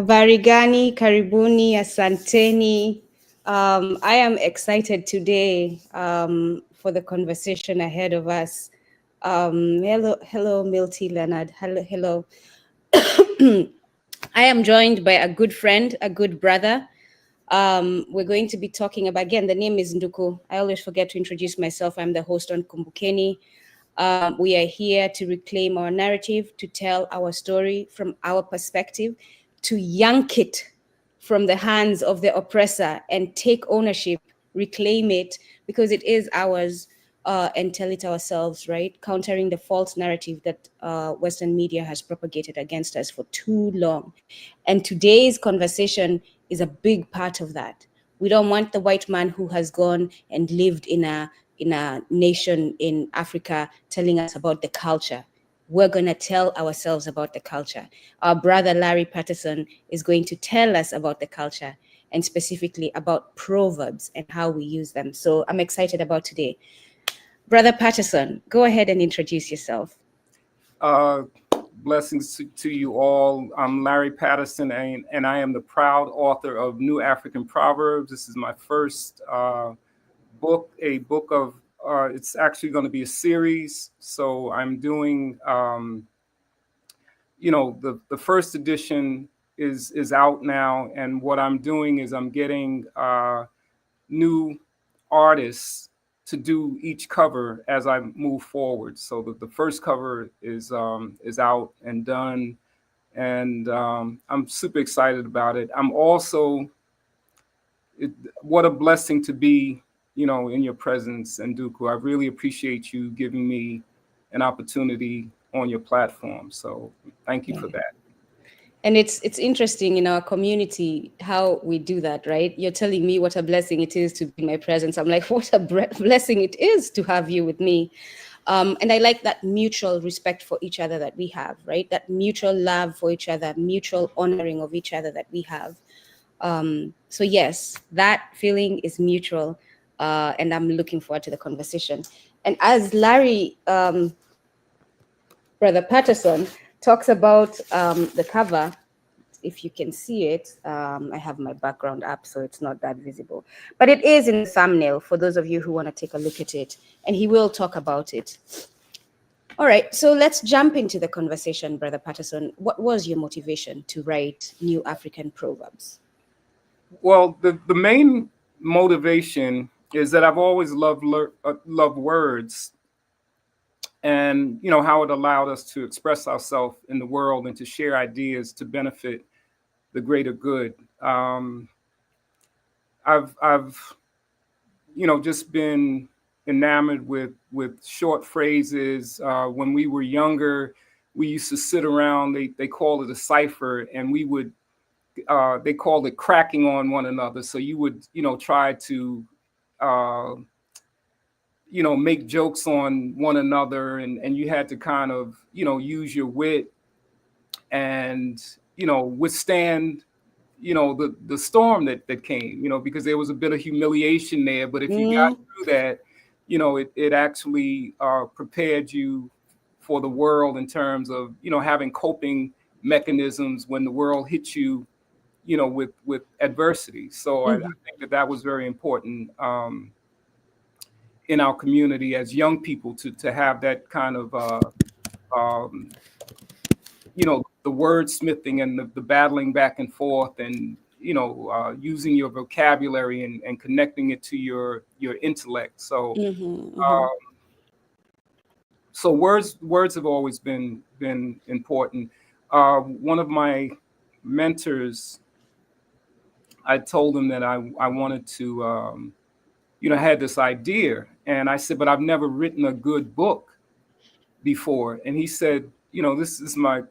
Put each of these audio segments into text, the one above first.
Habari gani, karibuni, asanteni. I am excited today for the conversation ahead of us. Hello, Milty Leonard. Hello. I am joined by a good friend, a good brother. We're going to be talking about, again, the name is Nduku. I always forget to introduce myself. I'm the host on Kumbukeni. We are here to reclaim our narrative, to tell our story from our perspective, to yank it from the hands of the oppressor and take ownership, reclaim it, because it is ours, and tell it ourselves, right? Countering the false narrative that Western media has propagated against us for too long. And today's conversation is a big part of that. We don't want the white man who has gone and lived in a nation in Africa telling us about the culture. We're going to tell ourselves about the culture. Our brother Larry Patterson is going to tell us about the culture, and specifically about proverbs and how we use them. So I'm excited about today. Brother Patterson, go ahead and introduce yourself. Blessings to you all. I'm Larry Patterson, and I am the proud author of New African Proverbs. This is my first book, a book of, it's actually going to be a series. So I'm doing, the first edition is out now. And what I'm doing is I'm getting new artists to do each cover as I move forward. So the first cover is out and done, and I'm super excited about it. I'm also, what a blessing to be, in your presence, Nduku. I really appreciate you giving me an opportunity on your platform. So thank you for that. And it's interesting in our community how we do that, right? You're telling me what a blessing it is to be in my presence. I'm like, what a blessing it is to have you with me. And I like that mutual respect for each other that we have, right? That mutual love for each other, mutual honoring of each other that we have. So yes, that feeling is mutual, and I'm looking forward to the conversation. And as Larry, Brother Patterson, talks about the cover, if you can see it, I have my background up, so it's not that visible. But it is in the thumbnail for those of you who want to take a look at it, and he will talk about it. All right, so let's jump into the conversation, Brother Patterson. What was your motivation to write New African Proverbs? Well, the main motivation is that I've always loved words, and how it allowed us to express ourselves in the world and to share ideas to benefit the greater good. I've just been enamored with short phrases. When we were younger, we used to sit around. They called it a cipher, and we would they called it cracking on one another. So you would try to make jokes on one another, and you had to kind of use your wit and withstand the storm that came, because there was a bit of humiliation there. But if you got through that, it actually prepared you for the world in terms of having coping mechanisms when the world hits you, with adversity. So I think that was very important in our community as young people to have that kind of the wordsmithing and the battling back and forth, and using your vocabulary and connecting it to your intellect. So so words have always been important. One of my mentors, I told him that I wanted to I had this idea, and I said, but I've never written a good book before. And he said, this is my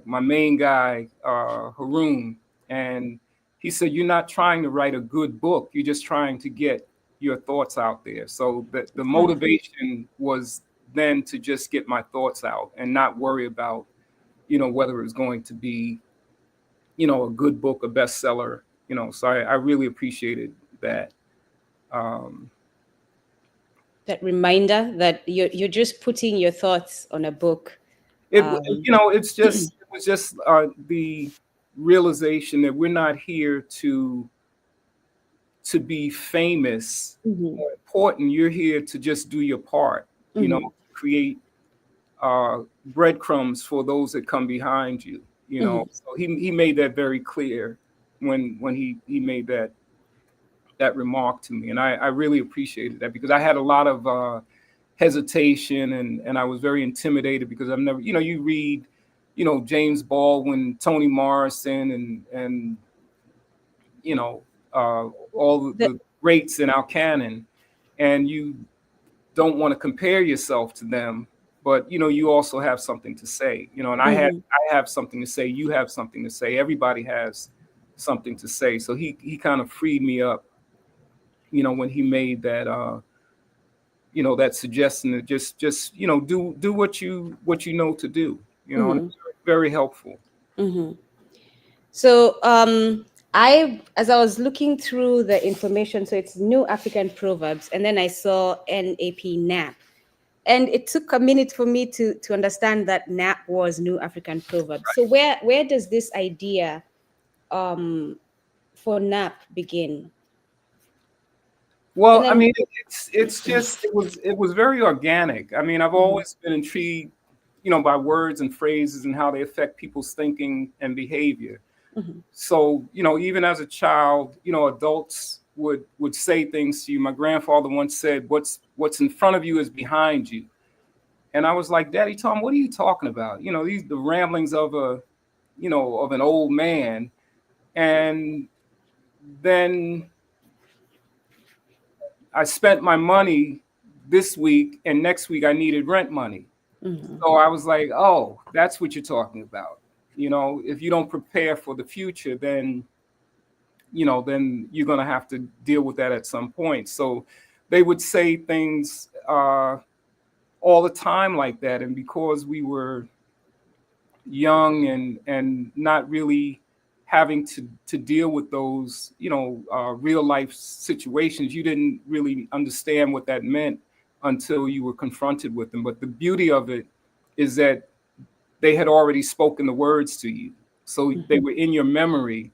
main guy, Haroon, and he said, you're not trying to write a good book, you're just trying to get your thoughts out there. So the motivation was then to just get my thoughts out and not worry about, whether it was going to be, a good book, a bestseller, so I really appreciated that. That reminder that you're just putting your thoughts on a book. It was just realization that we're not here to be famous or important. You're here to just do your part, create breadcrumbs for those that come behind you. So he made that very clear when he made that remark to me, and I really appreciated that, because I had a lot of hesitation, and I was very intimidated, because I've never, you read, James Baldwin, Toni Morrison, and all the greats in our canon, and you don't want to compare yourself to them, but you also have something to say, and I have something to say, you have something to say, everybody has something to say. So he kind of freed me up, when he made that that suggestion to just do what you know to do, and it's very helpful. So as I was looking through the information, so it's New African Proverbs, and then I saw NAP. And it took a minute for me to understand that NAP was New African Proverbs. So where does this idea for NAP begin? Well, I mean, it's just it was very organic. I mean, I've always been intrigued, by words and phrases and how they affect people's thinking and behavior. So, even as a child, adults would say things to you. My grandfather once said, "What's in front of you is behind you." And I was like, "Daddy Tom, what are you talking about?" The ramblings of of an old man. And then I spent my money this week, and next week I needed rent money. So I was like, "Oh, that's what you're talking about." If you don't prepare for the future, then then you're going to have to deal with that at some point. So they would say things all the time like that. And because we were young and not really having to deal with those, real life situations, you didn't really understand what that meant until you were confronted with them. But the beauty of it is that they had already spoken the words to you. So they were in your memory.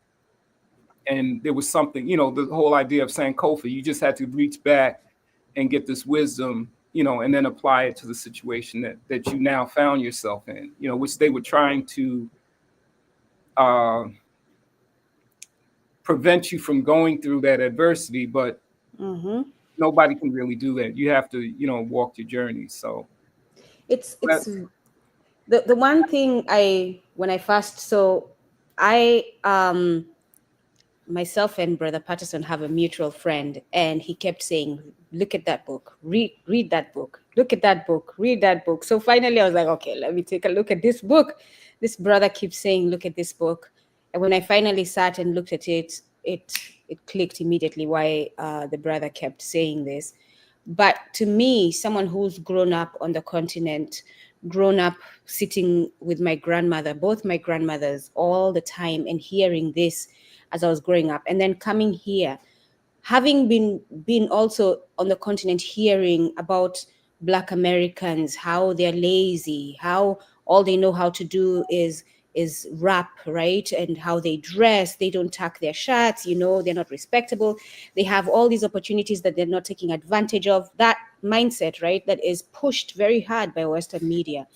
And there was something, the whole idea of Sankofa, you just had to reach back and get this wisdom, and then apply it to the situation that you now found yourself in, which they were trying to prevent you from going through that adversity. But nobody can really do that. You have to, walk your journey. So it's the one thing when I first saw, I myself and Brother Patterson have a mutual friend, and he kept saying, "Look at that book, read that book, look at that book, read that book." So finally I was like, okay, let me take a look at this book. This brother keeps saying, "Look at this book." And when I finally sat and looked at it, it clicked immediately why the brother kept saying this. But to me, someone who's grown up on the continent, grown up sitting with my grandmother, both my grandmothers, all the time, and hearing this as I was growing up, and then coming here, having been also on the continent, hearing about Black Americans, how they're lazy, how all they know how to do is rap, right? And how they dress, they don't tuck their shirts, they're not respectable. They have all these opportunities that they're not taking advantage of. That mindset, right, that is pushed very hard by Western media.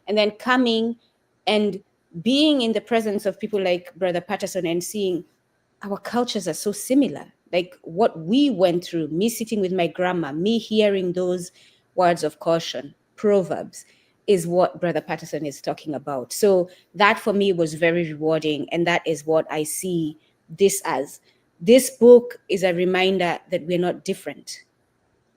And then coming and being in the presence of people like Brother Patterson and seeing our cultures are so similar. Like what we went through, me sitting with my grandma, me hearing those words of caution, proverbs, is what Brother Patterson is talking about. So that for me was very rewarding. And that is what I see this as. This book is a reminder that we're not different.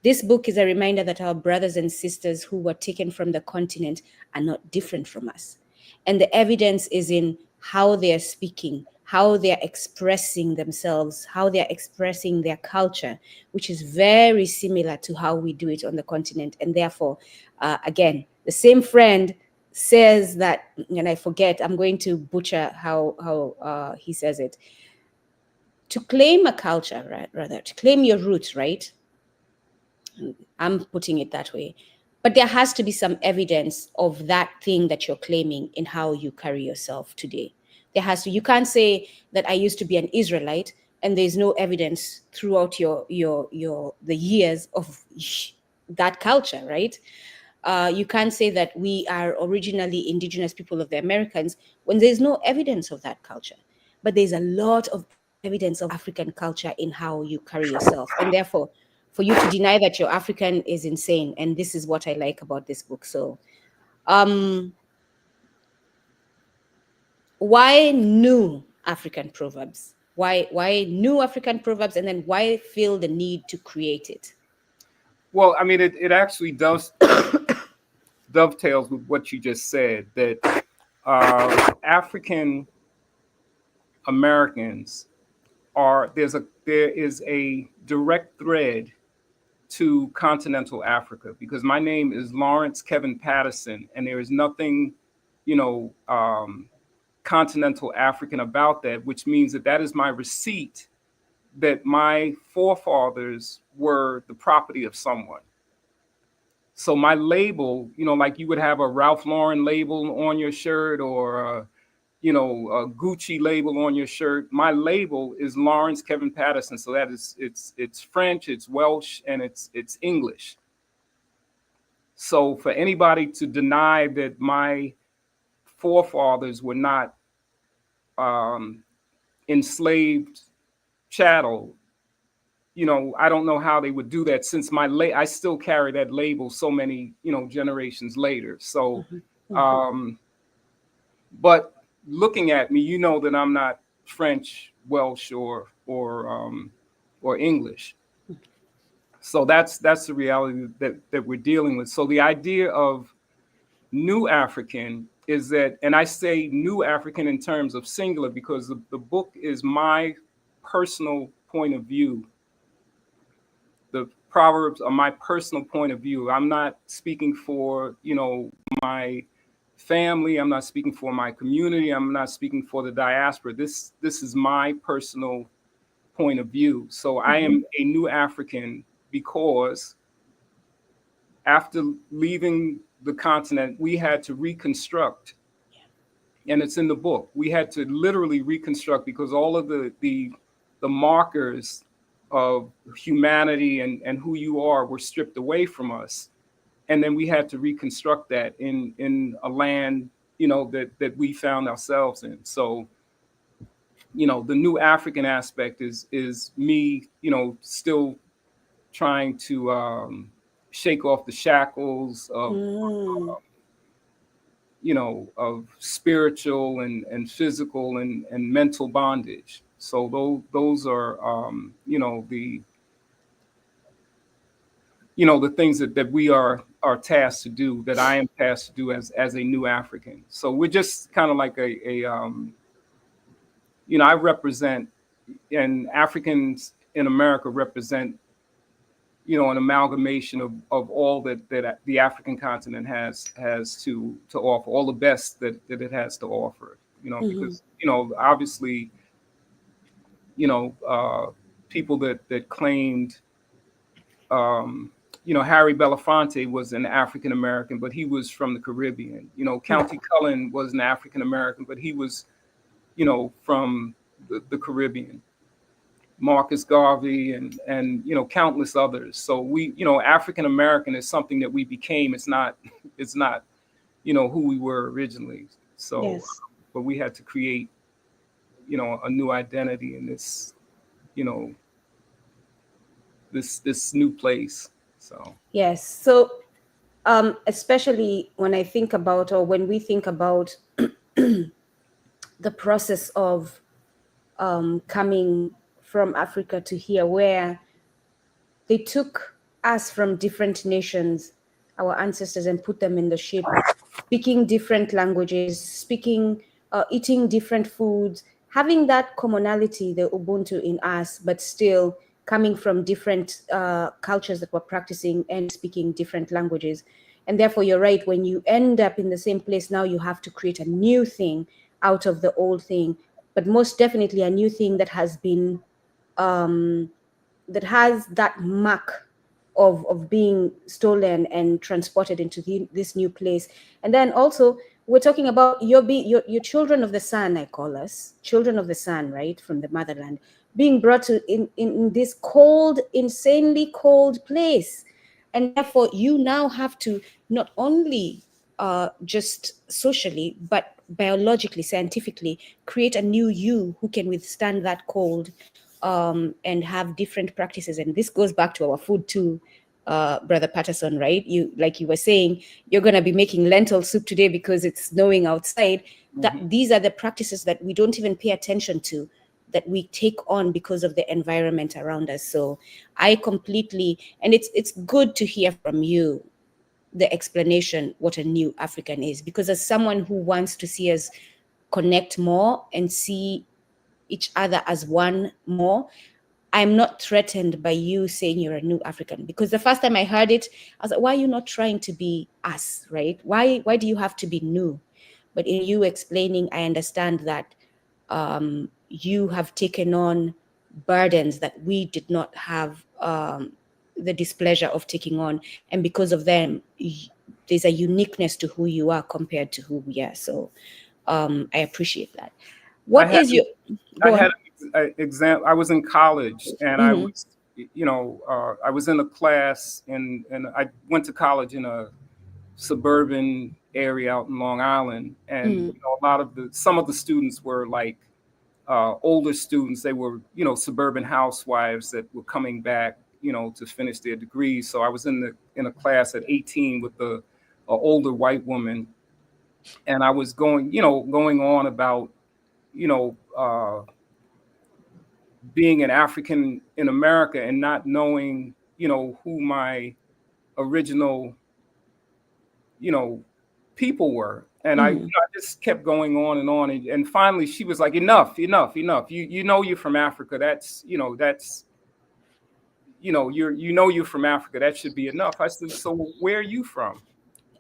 This book is a reminder that our brothers and sisters who were taken from the continent are not different from us. And the evidence is in how they are speaking, how they are expressing themselves, how they are expressing their culture, which is very similar to how we do it on the continent. And therefore, again, the same friend says that, and I forget, I'm going to butcher how he says it. To claim a culture, right, rather, to claim your roots, right? I'm putting it that way. But there has to be some evidence of that thing that you're claiming in how you carry yourself today. There has to, you can't say that I used to be an Israelite and there's no evidence throughout the years of that culture, right? You can't say that we are originally indigenous people of the Americans when there's no evidence of that culture. But there's a lot of evidence of African culture in how you carry yourself. And therefore, for you to deny that you're African is insane. And this is what I like about this book. So, why new African proverbs? Why new African proverbs, and then why feel the need to create it? Well, I mean, it actually does dovetails with what you just said, that African Americans there is a direct thread to continental Africa, because my name is Lawrence Kevin Patterson, and there is nothing, continental African about that, which means that that is my receipt that my forefathers were the property of someone. So my label, like you would have a Ralph Lauren label on your shirt, or a Gucci label on your shirt. My label is Lawrence Kevin Patterson. So that is, it's French, it's Welsh, and it's English. So for anybody to deny that my forefathers were not enslaved chattel, I don't know how they would do that, since I still carry that label so many, generations later. So, but looking at me, you know that I'm not French, Welsh, or English. So that's the reality that we're dealing with. So the idea of new African is that, and I say new African in terms of singular, because the book is my personal point of view. The Proverbs are my personal point of view. I'm not speaking for, my family. I'm not speaking for my community. I'm not speaking for the diaspora. This is my personal point of view. So I am a new African because after leaving the continent, we had to reconstruct. And it's in the book. We had to literally reconstruct, because all of the markers of humanity and who you are were stripped away from us. And then we had to reconstruct that in a land, that we found ourselves in. So, the new African aspect is me, still trying to shake off the shackles of, of spiritual and physical and mental bondage. So those are, the things that we are tasked to do, that I am tasked to do as a new African. So we're just kind of like I represent, and Africans in America represent, an amalgamation of all that the African continent has to offer, all the best that it has to offer, because, obviously, people that claimed, Harry Belafonte was an African American, but he was from the Caribbean. County Cullen was an African American, but he was, from the Caribbean. Marcus Garvey and countless others. So we, African American is something that we became. It's not who we were originally. So, yes. But we had to create, a new identity in this, this new place. So yes. So especially when I think about, or when we think about the process of coming from Africa to here, where they took us from different nations, our ancestors, and put them in the ship, speaking different languages, eating different foods, having that commonality, the Ubuntu in us, but still coming from different cultures that were practicing and speaking different languages. And therefore, you're right, when you end up in the same place, now you have to create a new thing out of the old thing, but most definitely a new thing that has been, that has that mark of being stolen and transported into this new place. And then also, we're talking about your children of the sun, I call us children of the sun, right, from the motherland, being brought to in this cold, insanely cold place. And therefore you now have to not only just socially but biologically, scientifically create a new you who can withstand that cold, and have different practices. And this goes back to our food too, Brother Patterson, right? You, like you were saying, you're going to be making lentil soup today because it's snowing outside. That these are the practices that we don't even pay attention to, that we take on because of the environment around us. So I completely, and it's good to hear from you the explanation what a new African is, because as someone who wants to see us connect more and see each other as one more, I'm not threatened by you saying you're a new African, because the first time I heard it, I was like, why are you not trying to be us, right? Why do you have to be new? But in you explaining, I understand that you have taken on burdens that we did not have the displeasure of taking on. And because of them, there's a uniqueness to who you are compared to who we are. So I appreciate that. I What had is your, I go had on. an exam. I was in college, and I Mm-hmm. was, I was in a class, and I went to college in a suburban area out in Long Island, and Mm-hmm. a lot of some of the students were like older students. They were, suburban housewives that were coming back, to finish their degrees. So I was in a class at 18 with a older white woman, and I was going on about, you know, uh, being an African in America and not knowing, who my original, you know, people were. And Mm-hmm. I just kept going on and on. And finally she was like, enough, enough, enough. You're from Africa. You're from Africa. That should be enough. I said, so where are you from?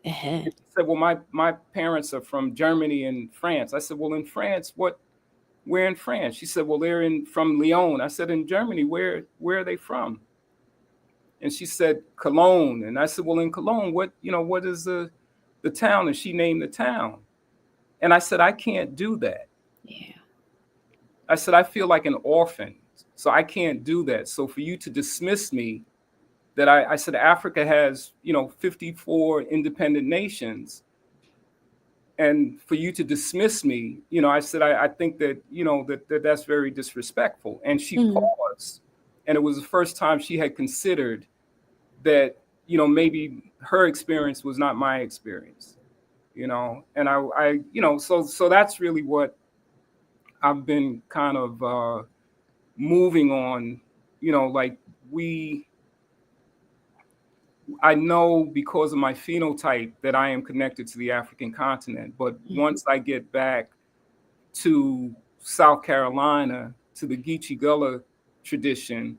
Uh-huh. And she said, well, my parents are from Germany and France. I said, well, in France, where in France? She said, well, they're from Lyon. I said, in Germany, where are they from? And she said, Cologne. And I said, well, in Cologne, what is the town? And she named the town. And I said, I can't do that. Yeah. I said, I feel like an orphan. So I can't do that. So for you to dismiss me, that I said, Africa has, 54 independent nations. And for you to dismiss me, I said, I think that, that's very disrespectful. And she Mm-hmm. paused. And it was the first time she had considered that, maybe her experience was not my experience, and so that's really what I've been kind of moving on, like we, I know because of my phenotype that I am connected to the African continent, but once I get back to South Carolina, to the Geechee Gullah tradition,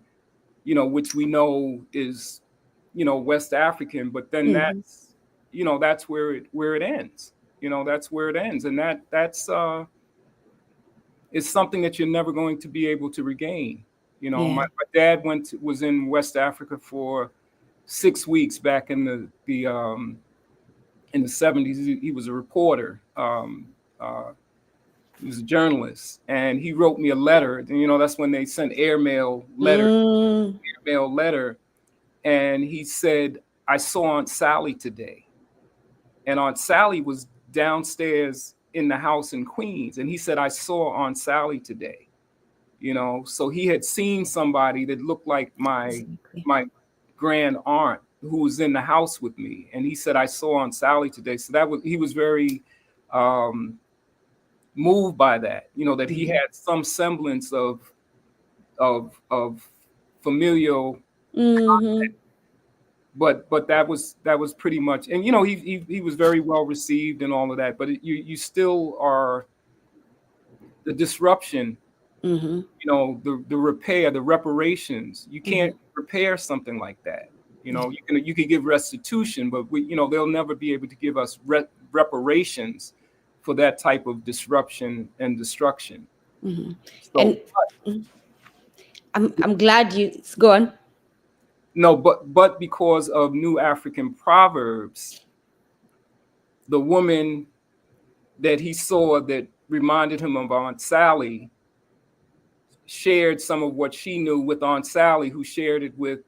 which we know is, West African, but then Mm-hmm. that's where it ends. That's where it ends, and that's it's something that you're never going to be able to regain. Yeah. My dad was in West Africa for 6 weeks back in the 70s. He was a reporter. Uh, he was a journalist, and he wrote me a letter. And, that's when they sent Mm. airmail letter, and he said, I saw Aunt Sally today. And Aunt Sally was downstairs in the house in Queens. And he said, I saw Aunt Sally today. So he had seen somebody that looked like Exactly. my grand aunt who was in the house with me. And he said, I saw Aunt Sally today. So he was very um, moved by that, that he Mm-hmm. had some semblance of familial, Mm-hmm. but that was pretty much. And he was very well received and all of that, but you still are the disruption, Mm-hmm. the repair, the reparations. You Mm-hmm. can't repair something like that. You can give restitution, but they'll never be able to give us reparations for that type of disruption and destruction. Mm-hmm. And So I'm glad you go on. no, but because of New African Proverbs, the woman that he saw that reminded him of Aunt Sally shared some of what she knew with Aunt Sally, who shared it with,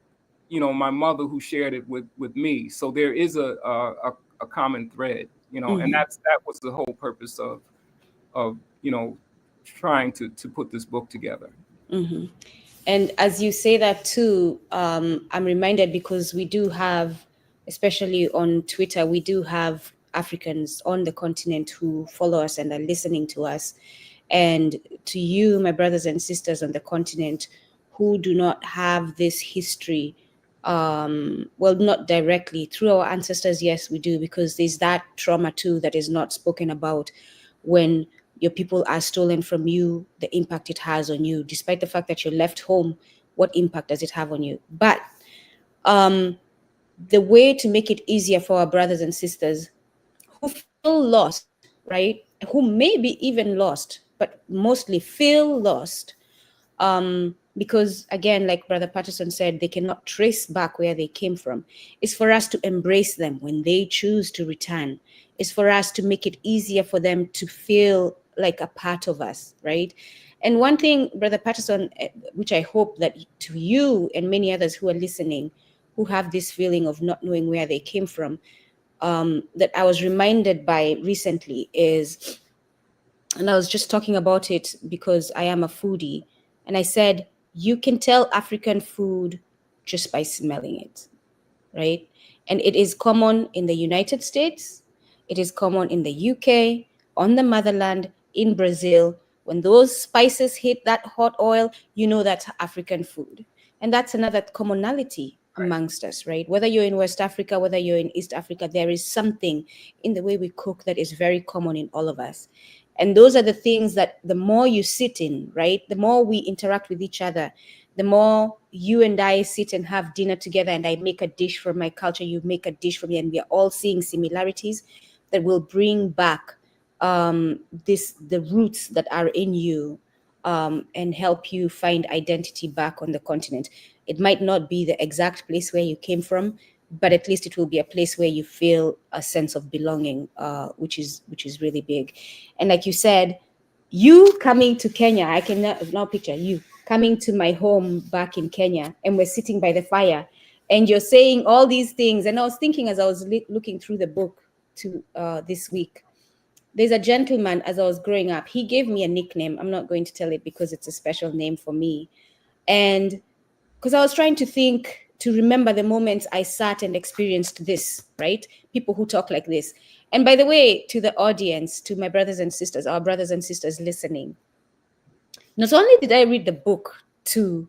my mother, who shared it with me. So there is a common thread, and Mm-hmm. that was the whole purpose of trying to put this book together. Mm-hmm. And as you say that too, I'm reminded because we do have, especially on Twitter, we do have Africans on the continent who follow us and are listening to us. And to you, my brothers and sisters on the continent who do not have this history, well, not directly through our ancestors, yes, we do, because there's that trauma too that is not spoken about when your people are stolen from you, the impact it has on you, despite the fact that you're left home, what impact does it have on you? But the way to make it easier for our brothers and sisters who feel lost, right? Who may be even lost, but mostly feel lost, because again, like Brother Patterson said, they cannot trace back where they came from. It's for us to embrace them when they choose to return. It's for us to make it easier for them to feel like a part of us, right? And one thing, Brother Patterson, which I hope that to you and many others who are listening, who have this feeling of not knowing where they came from, that I was reminded by recently is, and I was just talking about it because I am a foodie, and I said, you can tell African food just by smelling it, right? And it is common in the United States, it is common in the UK, on the motherland, in Brazil. When those spices hit that hot oil, you know that's African food. And that's another commonality Right. amongst us, right? Whether you're in West Africa, whether you're in East Africa, there is something in the way we cook that is very common in all of us. And those are the things that the more you sit in, right, the more we interact with each other, the more you and I sit and have dinner together and I make a dish from my culture, you make a dish from me, and we are all seeing similarities that will bring back the roots that are in you, and help you find identity back on the continent. It might not be the exact place where you came from, but at least it will be a place where you feel a sense of belonging, which is really big. And like you said, you coming to Kenya, I can now picture you coming to my home back in Kenya, and we're sitting by the fire, and you're saying all these things. And I was thinking as I was looking through the book to this week, there's a gentleman as I was growing up. He gave me a nickname. I'm not going to tell it because it's a special name for me, and because I was trying to think, to remember the moments I sat and experienced this, right? People who talk like this. And by the way, to the audience, to my brothers and sisters, our brothers and sisters listening, not only did I read the book to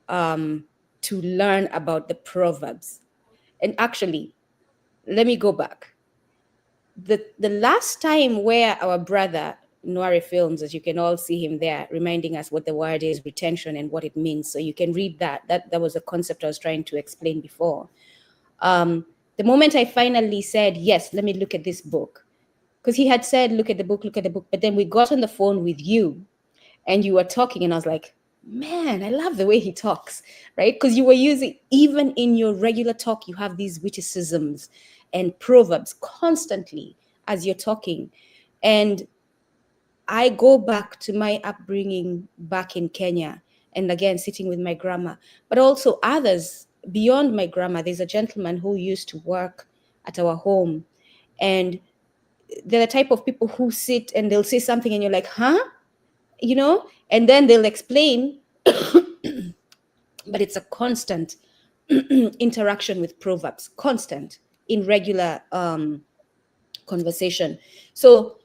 learn about the Proverbs, and actually, let me go back. The last time where our brother Noire Films, as you can all see him there, reminding us what the word is, retention, and what it means. So you can read that. That was a concept I was trying to explain before. The moment I finally said, yes, let me look at this book, because he had said, look at the book, look at the book. But then we got on the phone with you and you were talking, and I was like, man, I love the way he talks, right? Because you were using, even in your regular talk, you have these witticisms and proverbs constantly as you're talking. And I go back to my upbringing back in Kenya, and again, sitting with my grandma, but also others beyond my grandma. There's a gentleman who used to work at our home, and they're the type of people who sit and they'll say something and you're like, huh? And then they'll explain, but it's a constant interaction with proverbs, constant in regular conversation. So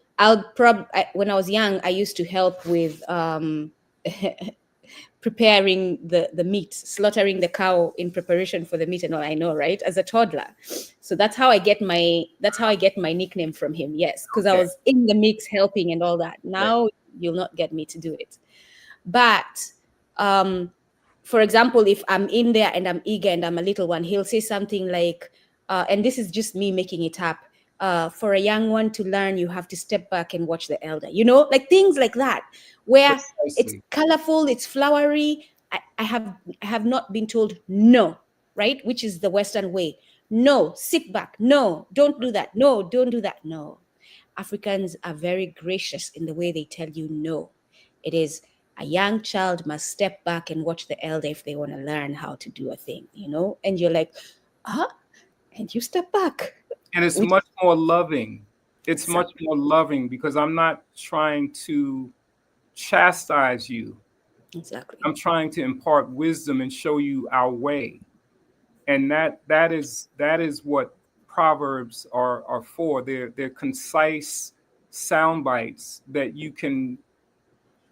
when I was young, I used to help with preparing the meat, slaughtering the cow in preparation for the meat and all, I know, right? As a toddler. So that's how I get my nickname from him. Yes, because I Okay. was in the mix helping and all that. Right. Now you'll not get me to do it. But for example, if I'm in there and I'm eager and I'm a little one, he'll say something like, and this is just me making it up, for a young one to learn, you have to step back and watch the elder, like things like that, where it's Precisely. colorful, it's flowery. I have not been told no, right? Which is the Western way. No, sit back. No, don't do that. No, don't do that. No. Africans are very gracious in the way they tell you no. It is a young child must step back and watch the elder if they want to learn how to do a thing, and you're like, and you step back. And it's much more loving. It's much more loving because I'm not trying to chastise you. Exactly. I'm trying to impart wisdom and show you our way. And that is what Proverbs are for. They're concise sound bites that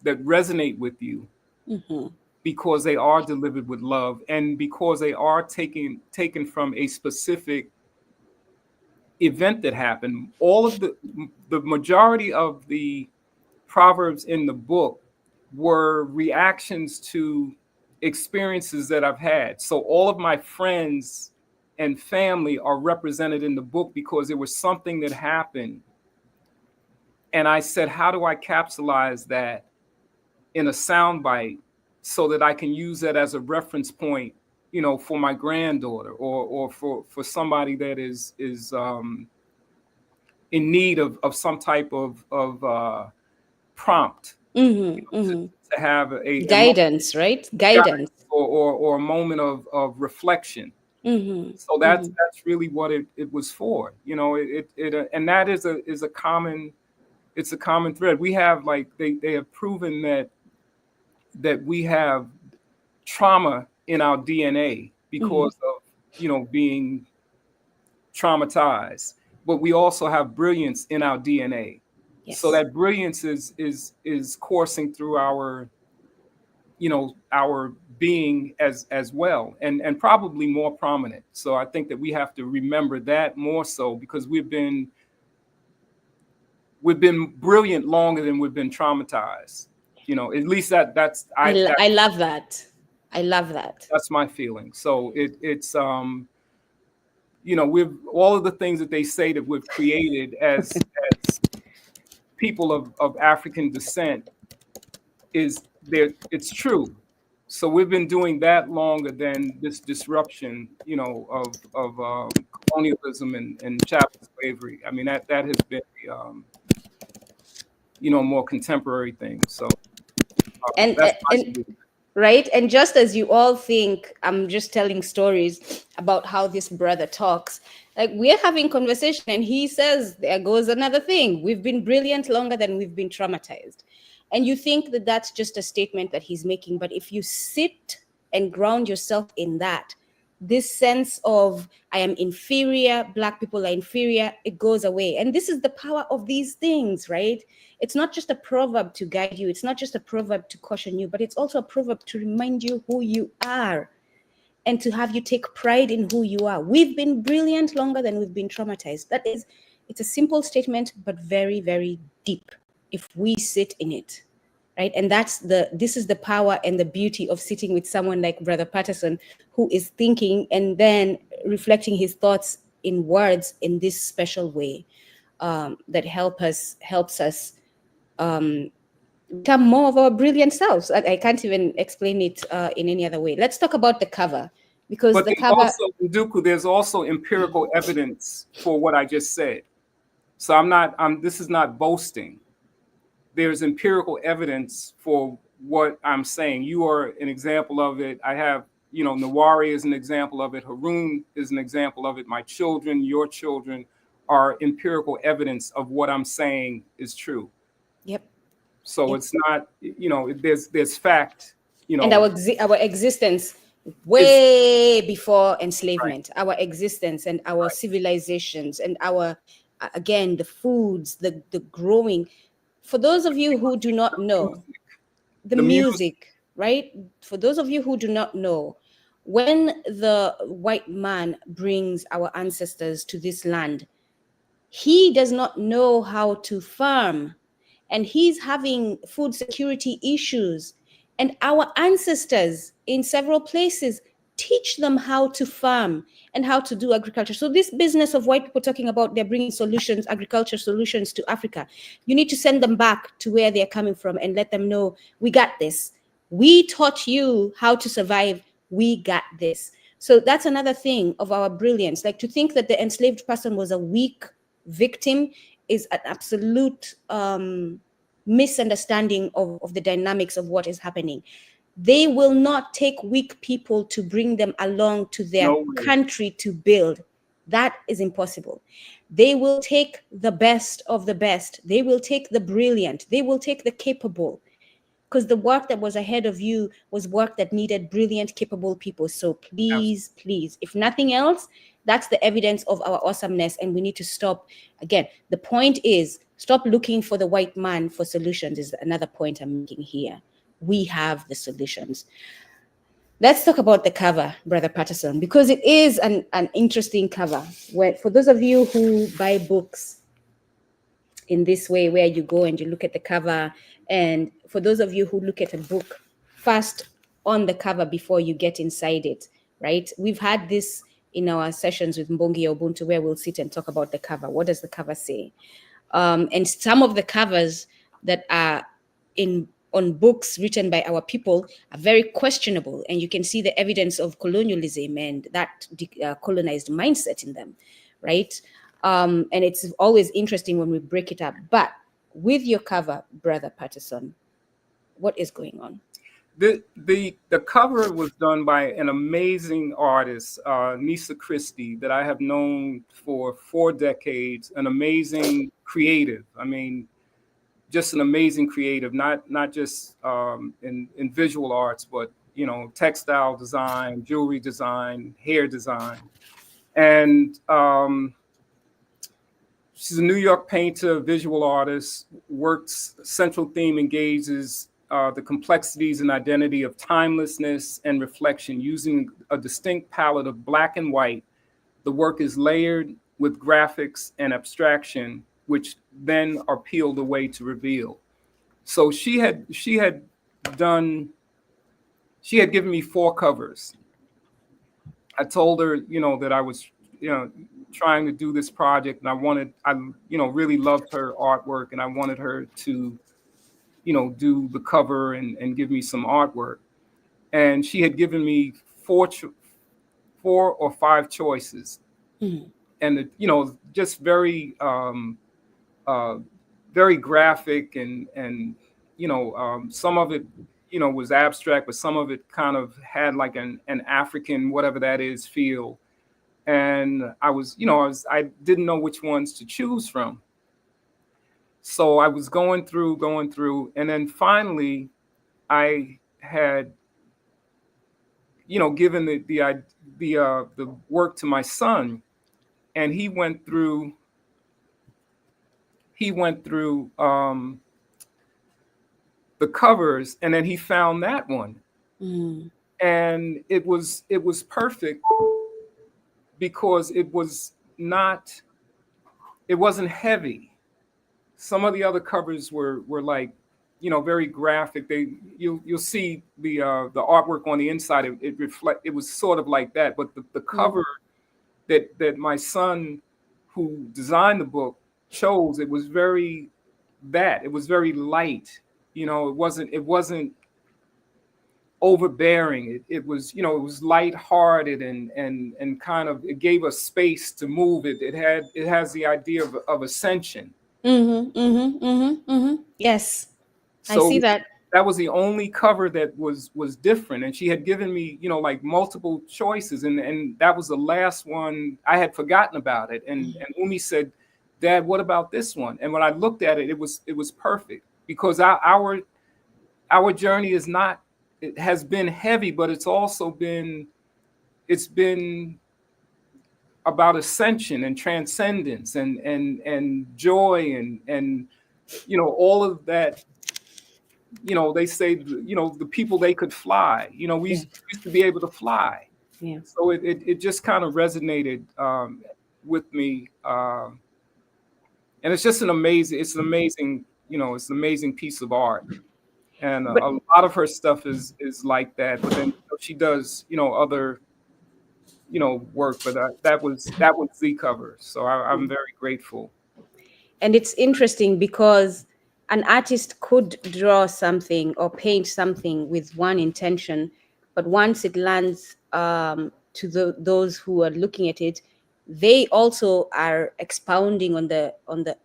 resonate with you, because they are delivered with love and because they are taken from a specific event that happened. All of the majority of the Proverbs in the book were reactions to experiences that I've had. So all of my friends and family are represented in the book because there was something that happened. And I said, how do I capsulize that in a soundbite so that I can use that as a reference point, for my granddaughter or for somebody that is in need of some type of prompt, to have a guidance, right? Guidance. Or a moment of reflection. So that's really what it was for. And that is a common, it's a common thread. We have, like, they have proven that we have trauma in our DNA because of being traumatized, but we also have brilliance in our DNA. Yes. So that brilliance is coursing through our being as well, and probably more prominent. So I think that we have to remember that more so, because we've been brilliant longer than we've been traumatized. At least that's I love that. I love that. That's my feeling. So it's we've all of the things that they say that we've created as people of African descent is there. It's true. So we've been doing that longer than this disruption, of colonialism and chattel slavery. I mean, that has been more contemporary thing. So and right. And just as you all think I'm just telling stories about how this brother talks, like, we're having conversation and he says, there goes another thing. We've been brilliant longer than we've been traumatized. And you think that that's just a statement that he's making. But if you sit and ground yourself in that, this sense of I am inferior, Black people are inferior, it goes away. And this is the power of these things, right? It's not just a proverb to guide you. It's not just a proverb to caution you, but it's also a proverb to remind you who you are and to have you take pride in who you are. We've been brilliant longer than we've been traumatized. It's a simple statement, but very, very deep if we sit in it, right? And this is the power and the beauty of sitting with someone like Brother Patterson, who is thinking and then reflecting his thoughts in words in this special way, that helps us become more of our brilliant selves. I can't even explain it in any other way. Let's talk about the cover, because but the cover. Also, Nduku, there's also empirical evidence for what I just said. So this is not boasting. There's empirical evidence for what I'm saying. You are an example of it. I have, Nawari is an example of it. Haroon is an example of it. My children, your children are empirical evidence of what I'm saying is true. Yep. So It's not, there's fact, And our existence way before enslavement, right. Our existence and our right. Civilizations and our, again, the foods, the growing. For those of you who do not know, the music, right? For those of you who do not know, when the white man brings our ancestors to this land, he does not know how to farm, and he's having food security issues. And our ancestors in several places teach them how to farm and how to do agriculture. So this business of white people talking about they're bringing solutions, agriculture solutions to Africa, you need to send them back to where they're coming from and let them know, we got this. We taught you how to survive. We got this. So that's another thing of our brilliance. Like, to think that the enslaved person was a weak victim is an absolute misunderstanding of the dynamics of what is happening. They will not take weak people to bring them along to their No way. country to build. That is impossible. They will take the best of the best. They will take the brilliant. They will take the capable, because the work that was ahead of you was work that needed brilliant, capable people. So please, please, if nothing else, that's the evidence of our awesomeness. And we need to stop. Again, the point is, stop looking for the white man for solutions, is another point I'm making here. We have the solutions. Let's talk about the cover, Brother Patterson, because it is an interesting cover. Where, for those of you who buy books in this way, where you go and you look at the cover, and for those of you who look at a book first on the cover before you get inside it, right? We've had this in our sessions with Nsi Ya Ubuntu, where we'll sit and talk about the cover. What does the cover say? And some of the covers that are on books written by our people are very questionable, and you can see the evidence of colonialism and that colonized mindset in them, right? And it's always interesting when we break it up. But with your cover, Brother Patterson, what is going on? The cover was done by an amazing artist, Nisa Christie, that I have known for 4 decades. An amazing creative. I mean, just an amazing creative. Not just in visual arts, but textile design, jewelry design, hair design, and she's a New York painter, visual artist. Works central theme engages the complexities and identity of timelessness and reflection using a distinct palette of black and white. The work is layered with graphics and abstraction, which then are peeled away to reveal. So she had given me 4 covers. I told her, that I was, trying to do this project, and I really loved her artwork, and I wanted her to, do the cover and give me some artwork. And she had given me 4 or 5 choices, and just very, very graphic, and some of it, was abstract, but some of it kind of had like an African, whatever that is, feel. And I didn't know which ones to choose from. So I was going through, and then finally I had, given the work to my son, and he went through the covers, and then he found that one. And it was perfect, because it wasn't heavy. Some of the other covers were like, very graphic. You'll see the artwork on the inside. It was sort of like that, but the cover that my son, who designed the book, chose, it was very light. It wasn't overbearing. It was, it was lighthearted, and kind of, it gave us space to move. It has the idea of ascension. Yes, So I see that. That was the only cover that was different, and she had given me, like multiple choices, and that was the last one. I had forgotten about it, and Umi said, "Dad, what about this one?" And when I looked at it, it was perfect, because our journey it has been heavy, but it's also been about ascension and transcendence and joy and all of that. They say, the people, they could fly. We used to be able to fly. Yeah. So it just kind of resonated with me, and it's just an amazing piece of art. And a lot of her stuff is like that, but then she does other work, but that was the cover. So I'm very grateful. And it's interesting because an artist could draw something or paint something with one intention, but once it lands to those who are looking at it, they also are expounding on the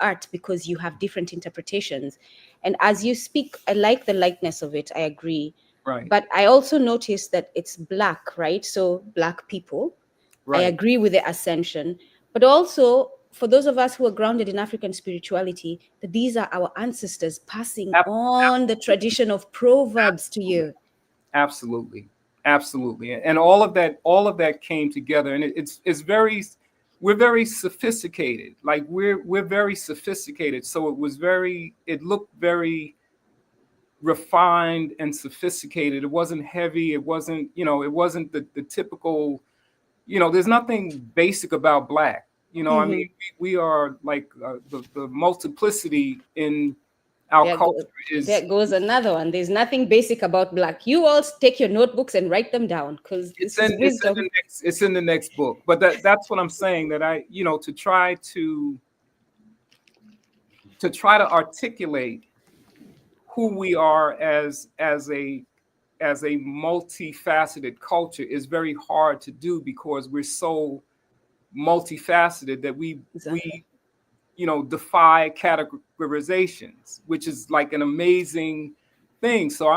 art, because you have different interpretations. And as you speak, I like the lightness of it, I agree. Right. But I also noticed that it's black, right? So black people, I Right. agree with the ascension, but also for those of us who are grounded in African spirituality, that these are our ancestors passing Ab- on the tradition of proverbs to you. Absolutely. Absolutely. And all of that came together, and it's very, we're very sophisticated. Like we're very sophisticated. So it looked very refined and sophisticated. It wasn't heavy. It wasn't the typical, there's nothing basic about black. I mean, Mhm. we are like the multiplicity in our There, culture go, is there goes another one. There's nothing basic about black. You all take your notebooks and write them down, because it's this is in it's in the wisdom. next it's in the next book. But that's what I'm saying, that to try to articulate who we are as a multifaceted culture is very hard to do, because we're so multifaceted that we Exactly. defy categorizations, which is like an amazing thing. So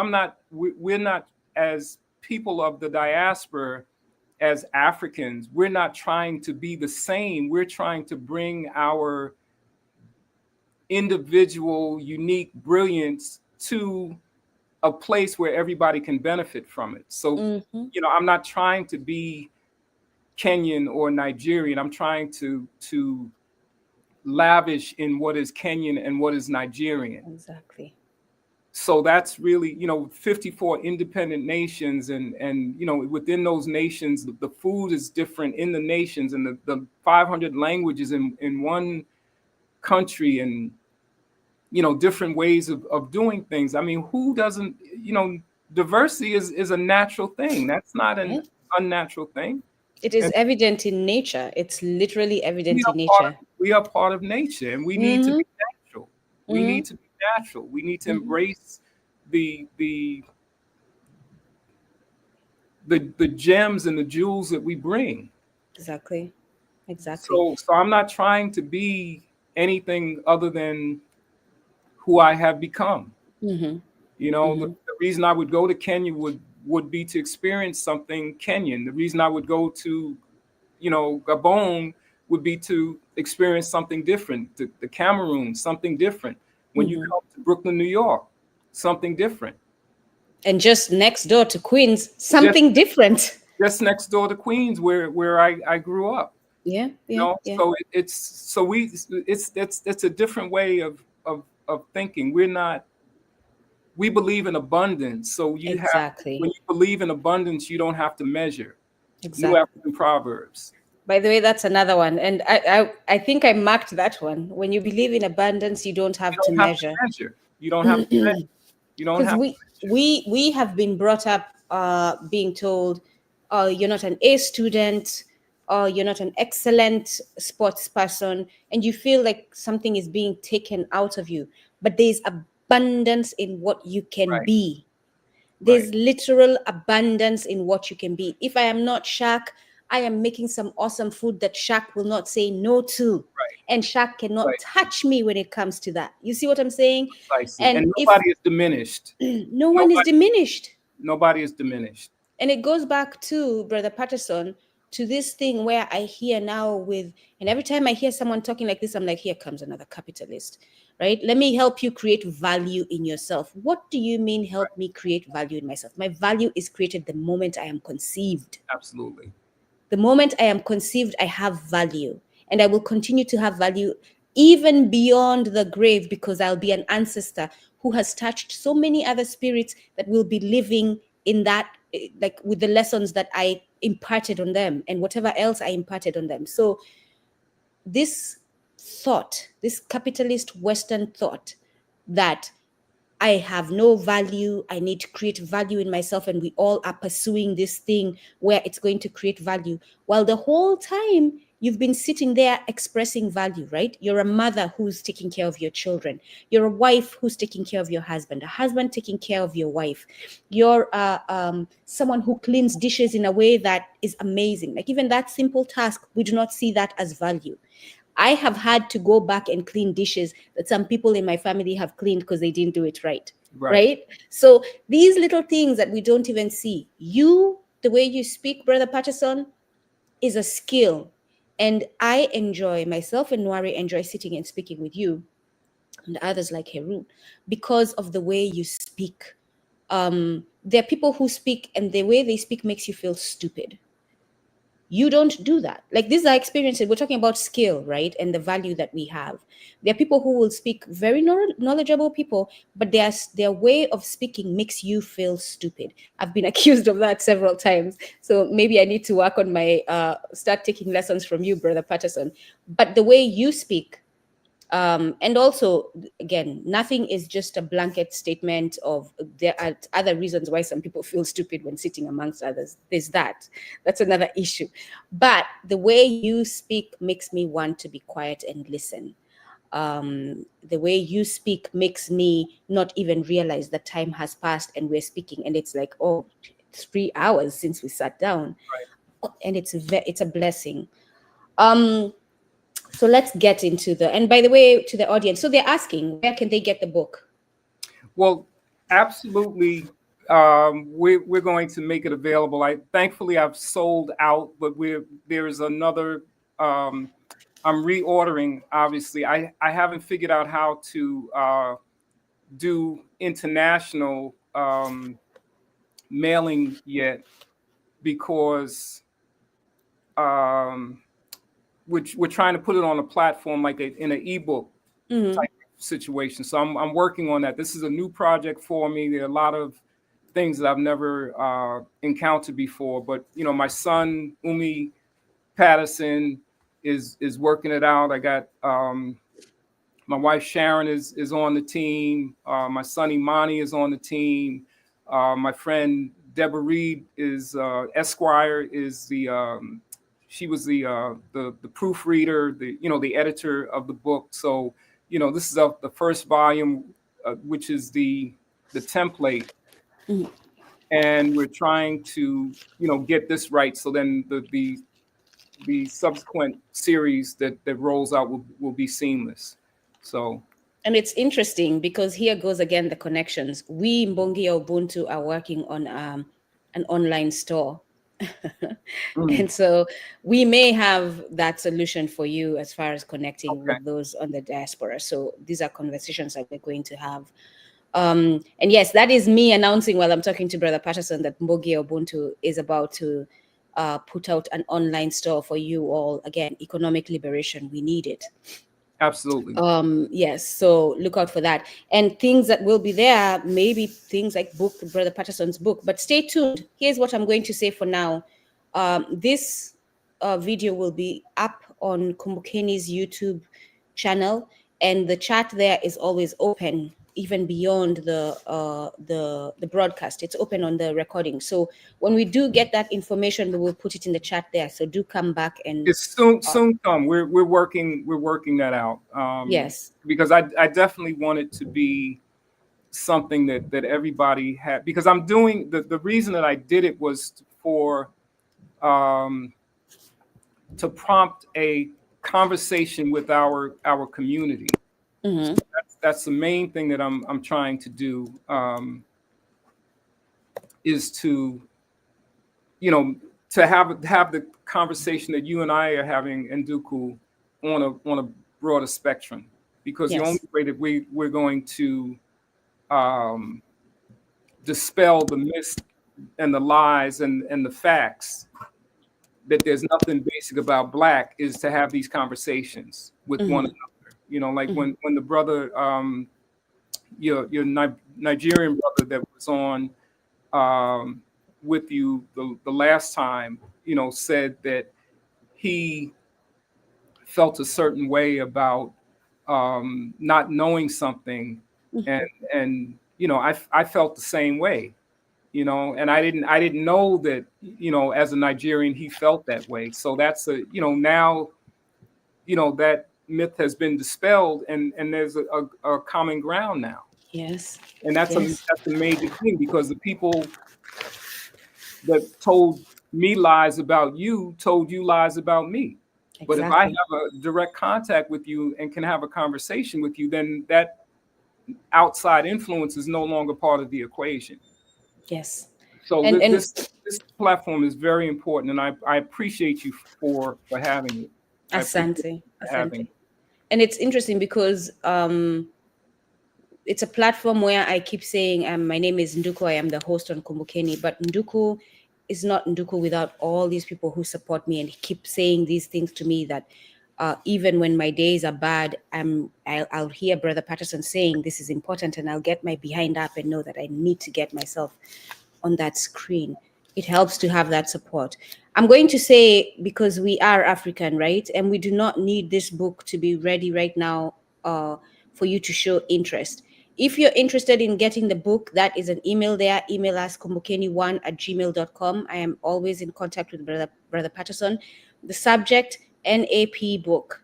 we're not, as people of the diaspora, as Africans, we're not trying to be the same. We're trying to bring our individual, unique brilliance to a place where everybody can benefit from it. So, Hmm. I'm not trying to be Kenyan or Nigerian. I'm trying to lavish in what is Kenyan and what is Nigerian. Exactly. So that's really, 54 independent nations, and within those nations, the food is different in the nations, and the 500 languages in one country, and different ways of doing things. I mean, who doesn't, diversity is a natural thing. That's not an Yeah. unnatural thing. It is And evident in nature. It's literally we evident are in part of nature. we are part of nature, and we need to Hmm. be natural. We Hmm. need to be natural. We need to Hmm. embrace the the the gems and the jewels that we bring. Exactly. Exactly. So I'm not trying to be anything other than who I have become. Hmm. The Hmm. reason I would go to Kenya would be to experience something Kenyan. The reason I would go to, Gabon would be to experience something different. The Cameroon, something different. When you Hmm. come to Brooklyn, New York, something different. And just next door to Queens, Just something different. just next door to Queens, where I grew up. Yeah. Yeah. Yeah. So it's a different way of thinking. We believe in abundance. So Exactly. when you believe in abundance, you don't have to measure. New Exactly. African Proverbs. By the way, that's another one. And I think I marked that one. When you believe in abundance, you don't You have to don't have to measure. measure. You don't have to measure. You don't Because have to we measure. we we have been brought up being told, oh, you're not an A student, or you're not an excellent sports person, and you feel like something is being taken out of you. But there's abundance in what you can Right, be. right, There's literal abundance in what you can be. If I am not Shaq, I am making some awesome food that Shaq will not say no to. right, And Shaq cannot right. touch me when it comes to that. You see what I'm saying? Precisely. And And if nobody is diminished. no one is Nobody diminished. nobody is diminished. And it goes back to Brother Patterson, to this thing where I hear now with, and every time I hear someone talking like this, I'm like, here comes another capitalist, right? Let me help you create value in yourself. What do you mean, help me create value in myself? My value is created the moment I am conceived. Absolutely. The moment I am conceived, I have value, and I will continue to have value even beyond the grave, because I'll be an ancestor who has touched so many other spirits that will be living in that, like with the lessons that I imparted on them and whatever else I imparted on them. So, this thought, this capitalist Western thought that I have no value, I need to create value in myself, and we all are pursuing this thing where it's going to create value, while the whole time you've been sitting there expressing value, right? You're a mother who's taking care of your children. You're a wife who's taking care of your husband, a husband taking care of your wife. You're someone who cleans dishes in a way that is amazing. Like even that simple task, we do not see that as value. I have had to go back and clean dishes that some people in my family have cleaned because they didn't do it right. Right. So these little things that we don't even see, the way you speak, Brother Patterson, is a skill. And I enjoy, myself and Nwari enjoy sitting and speaking with you and others like Heru because of the way you speak. There are people who speak and the way they speak makes you feel stupid. You don't do that. Like, this is our experience. We're talking about skill, right? And the value that we have. There are people who will speak, very knowledgeable people, but their way of speaking makes you feel stupid. I've been accused of that several times. So maybe I need to work on my, start taking lessons from you, Brother Patterson. But the way you speak, and also, again, nothing is just a blanket statement of there are other reasons why some people feel stupid when sitting amongst others. There's that's another issue. But the way you speak makes me want to be quiet and listen. The way you speak makes me not even realize that time has passed and we're speaking, and it's like, oh, it's 3 hours since we sat down. And it's a blessing. So let's get into and by the way, to the audience, so they're asking, where can they get the book? Well, absolutely. We're going to make it available. Thankfully I've sold out, but there's another. I'm reordering. Obviously, I haven't figured out how to do international mailing yet, because we're trying to put it on a platform like in an ebook type situation. So I'm working on that. This is a new project for me. There are a lot of things that I've never encountered before. But my son Umi Patterson is working it out. I got my wife Sharon is on the team. My son Imani is on the team. My friend Deborah Reed is Esquire is she was the proofreader, the editor of the book. So this is the first volume, which is the template, and we're trying to get this right. So then the subsequent series that rolls out will be seamless. So. And it's interesting because here goes again the connections. We Nsi Ya Ubuntu are working on an online store. And so we may have that solution for you as far as connecting with those on the diaspora. So these are conversations that we're going to have. And yes, that is me announcing while I'm talking to Brother Patterson that Nsi Ya Ubuntu is about to put out an online store for you all. Again, economic liberation, we need it. Absolutely. Yes, so look out for that. And things that will be there, maybe things like Brother Patterson's book. But stay tuned. Here's what I'm going to say for now. This video will be up on Kumbukeni's YouTube channel, and the chat there is always open, even beyond the broadcast. It's open on the recording. So when we do get that information, we will put it in the chat there. So do come back and it's soon come. We're working that out. Yes, because I definitely want it to be something that everybody had, because I'm doing the reason that I did it was for to prompt a conversation with our community. So that's the main thing that I'm trying to do, is to to have the conversation that you and I are having in Nduku on a broader spectrum, because the only way that we're going to dispel the myths and the lies and the facts that there's nothing basic about Black is to have these conversations with one another. Like when the brother, your Nigerian brother that was on with you the last time, said that he felt a certain way about not knowing something, and I felt the same way. and I didn't know that, as a Nigerian, he felt that way. So that's now, that myth has been dispelled, and there's a common ground now. Yes. And that's Yes. a major thing, because the people that told me lies about you told you lies about me. But if I Exactly. have a direct contact with you and can have a conversation with you, then that outside influence is no longer part of the equation. Yes. So And this platform is very important, and I appreciate you for having it. I appreciate Asante, you for having Asante. it. And it's interesting because it's a platform where I keep saying, my name is Nduku, I am the host on Kumbukeni, but Nduku is not Nduku without all these people who support me and keep saying these things to me, that even when my days are bad, I'll hear Brother Patterson saying this is important, and I'll get my behind up and know that I need to get myself on that screen. It helps to have that support. I'm going to say, because we are African, right? And we do not need this book to be ready right now for you to show interest. If you're interested in getting the book, that is an email there. Email us kumbukeni1@gmail.com. I am always in contact with Brother Patterson. The subject, NAP book.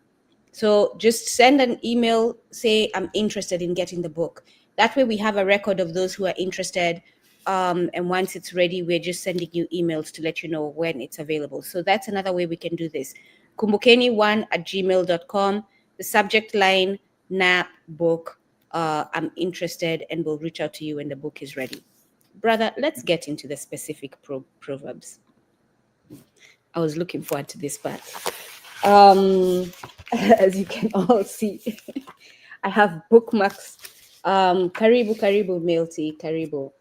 So just send an email, say, I'm interested in getting the book. That way we have a record of those who are interested. And once it's ready, we're just sending you emails to let you know when it's available. So that's another way we can do this. Kumbukeni1@gmail.com. The subject line, NAP book. I'm interested, and we'll reach out to you when the book is ready. Brother, let's get into the specific proverbs. I was looking forward to this part. As you can all see, I have bookmarks. Karibu, karibu, Milty, karibu.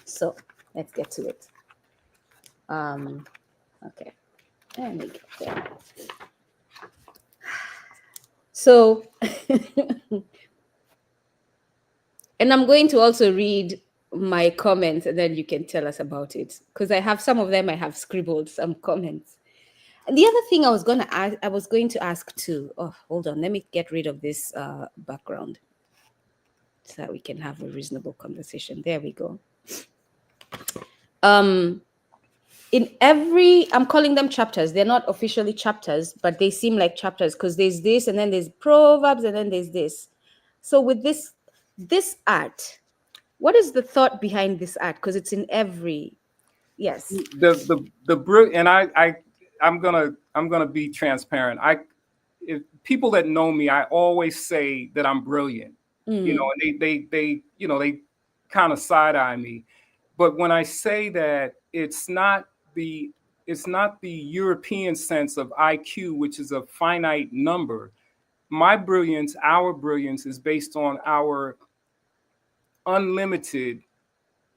So let's get to it. Okay. Let me get there. So, and I'm going to also read my comments, and then you can tell us about it, because I have some of them. I have scribbled some comments. And the other thing I was going to ask too. Oh, hold on. Let me get rid of this background so that we can have a reasonable conversation. There we go. In every, I'm calling them chapters. They're not officially chapters, but they seem like chapters, because there's this, and then there's proverbs, and then there's this. So with this art, what is the thought behind this art? Because it's in every, yes. And I'm gonna be transparent. If people that know me, I always say that I'm brilliant. And they kind of side eye me. But when I say that, it's not the European sense of IQ, which is a finite number. My brilliance, our brilliance, is based on our unlimited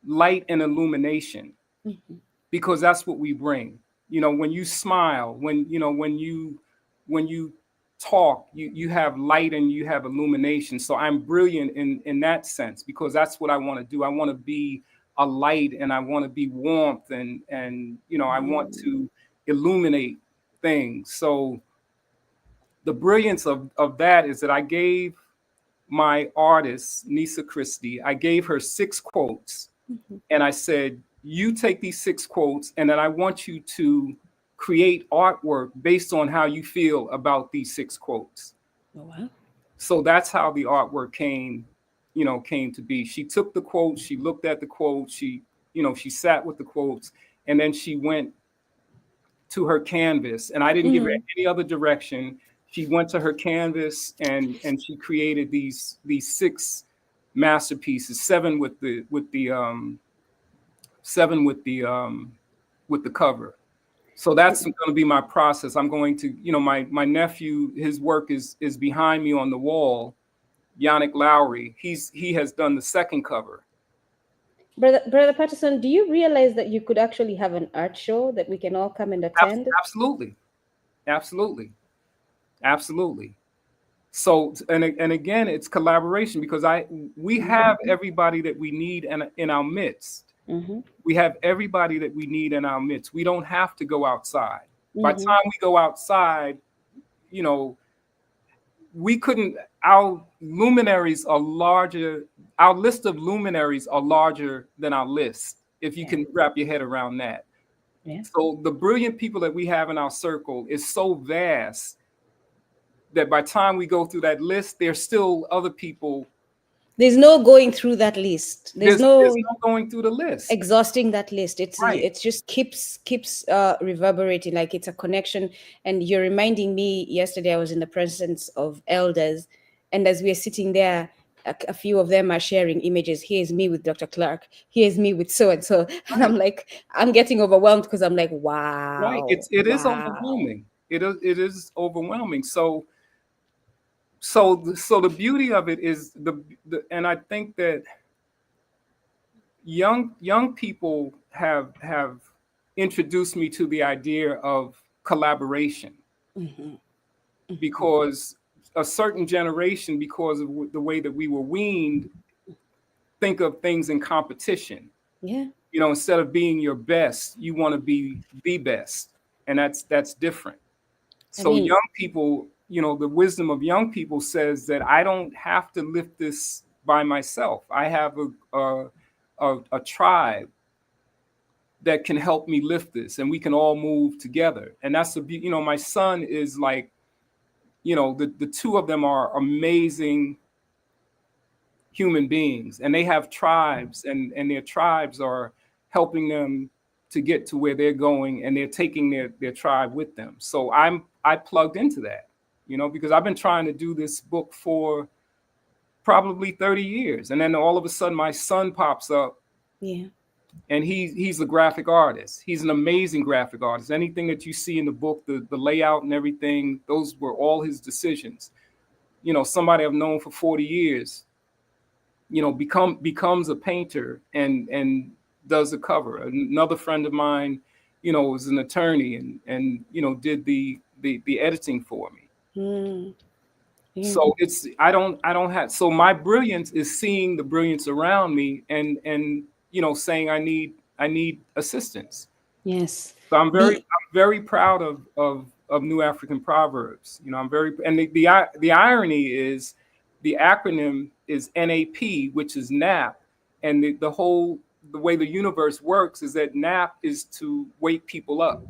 light and illumination, because that's what we bring. When you smile, when you talk, you have light and you have illumination. So I'm brilliant in that sense, because that's what I want to do. I want to be a light, and I want to be warmth, and I want to illuminate things. So the brilliance of that is that I gave my artist, Nisa Christie, I gave her 6 quotes. And I said, you take these 6 quotes, and then I want you to create artwork based on how you feel about these 6 quotes. Oh, wow. So that's how the artwork came to be. She took the quotes, she looked at the quotes, she sat with the quotes, and then she went to her canvas, and I didn't give her any other direction. She went to her canvas, and she created these 6 masterpieces, 7 with the 7 with the cover. So that's going to be my process. I'm going to, my nephew, his work is behind me on the wall. Yannick Lowry, he has done the 2nd cover. Brother Patterson, do you realize that you could actually have an art show that we can all come and attend? Absolutely. So, and again, it's collaboration, because we have everybody that we need in our midst. We have everybody that we need in our midst. We don't have to go outside. By the time we go outside, we couldn't, our luminaries are larger, our list of luminaries are larger than our list, if you can wrap your head around that. Yeah. So the brilliant people that we have in our circle is so vast that by the time we go through that list, there's still other people. There's no going through that list. There's There's no no going through the list. exhausting that list. Right. It's just keeps reverberating, like it's a connection. And you're reminding me, yesterday I was in the presence of elders, and as we are sitting there, a few of them are sharing images. Here's me with Dr. Clark, here's me with so and so, and I'm like, I'm getting overwhelmed, because I'm like, Right. wow, It is wow. overwhelming. It is overwhelming. So the beauty of it is the and I think that young people have introduced me to the idea of collaboration, because a certain generation, because of the way that we were weaned, think of things in competition. Yeah. You know, instead of being your best, you want to be the best, and that's different. I So mean, young people, you know, the wisdom of young people says that I don't have to lift this by myself. I have a tribe that can help me lift this, and we can all move together. And that's you know, my son is like, you know, the two of them are amazing human beings, and they have tribes, and their tribes are helping them to get to where they're going, and they're taking their tribe with them. So I plugged into that, you know, because I've been trying to do this book for probably 30 years, and then all of a sudden my son pops up, yeah. and he's a graphic artist. He's an amazing graphic artist. Anything that you see in the book, the layout and everything, those were all his decisions. You know, somebody I've known for 40 years, you know, becomes a painter and does a cover. Another friend of mine, you know, was an attorney and you know, did the editing for me. Mm, yeah. So it's I don't have, so my brilliance is seeing the brilliance around me and you know, saying I need assistance. Yes. So The I'm very proud of New African Proverbs. You know, I'm very, and the irony is the acronym is NAP, which is nap, and the way the universe works is that nap is to wake people up.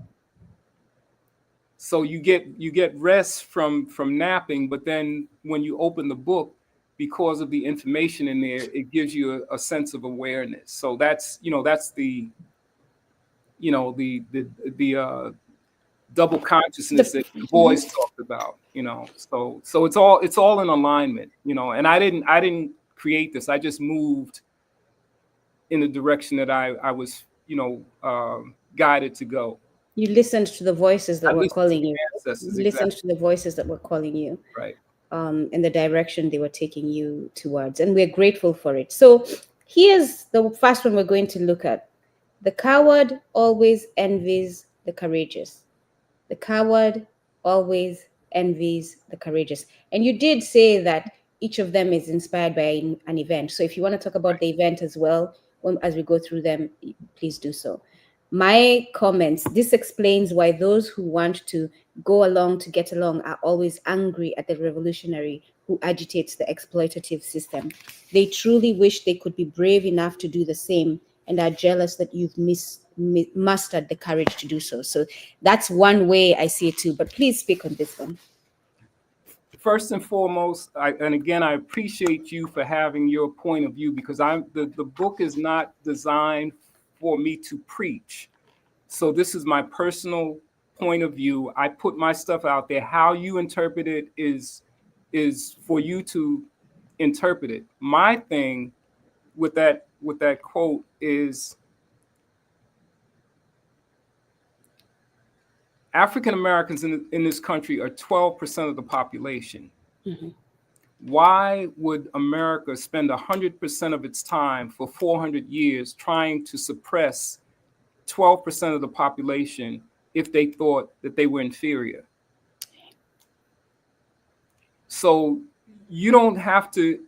So you get rest from napping, but then when you open the book, because of the information in there, it gives you a sense of awareness. So that's, you know, that's the, you know, the double consciousness that the Mhm. boys talked about, you know. So it's all in alignment, you know. And I didn't create this. I just moved in the direction that I was, you know, guided to go. You listened to the voices that I were listened to calling the you. ancestors, You listened exactly. to the voices that were calling you, Right. in the direction they were taking you towards. And we're grateful for it. So here's the first one we're going to look at. The coward always envies the courageous. The coward always envies the courageous. And you did say that each of them is inspired by an event. So if you want to talk about the event as well, as we go through them, please do so. My comments, this explains why those who want to go along to get along are always angry at the revolutionary who agitates the exploitative system. They truly wish they could be brave enough to do the same and are jealous that you've mustered the courage to do so. So that's one way I see it too. But please speak on this one. First and foremost, and again, I appreciate you for having your point of view, because the book is not designed for me to preach. So this is my personal point of view. I put my stuff out there. How you interpret it is for you to interpret it. My thing with that quote is African Americans in this country are 12% of the population. Mhm. Why would America spend 100% of its time for 400 years trying to suppress 12% of the population if they thought that they were inferior? So you don't have to,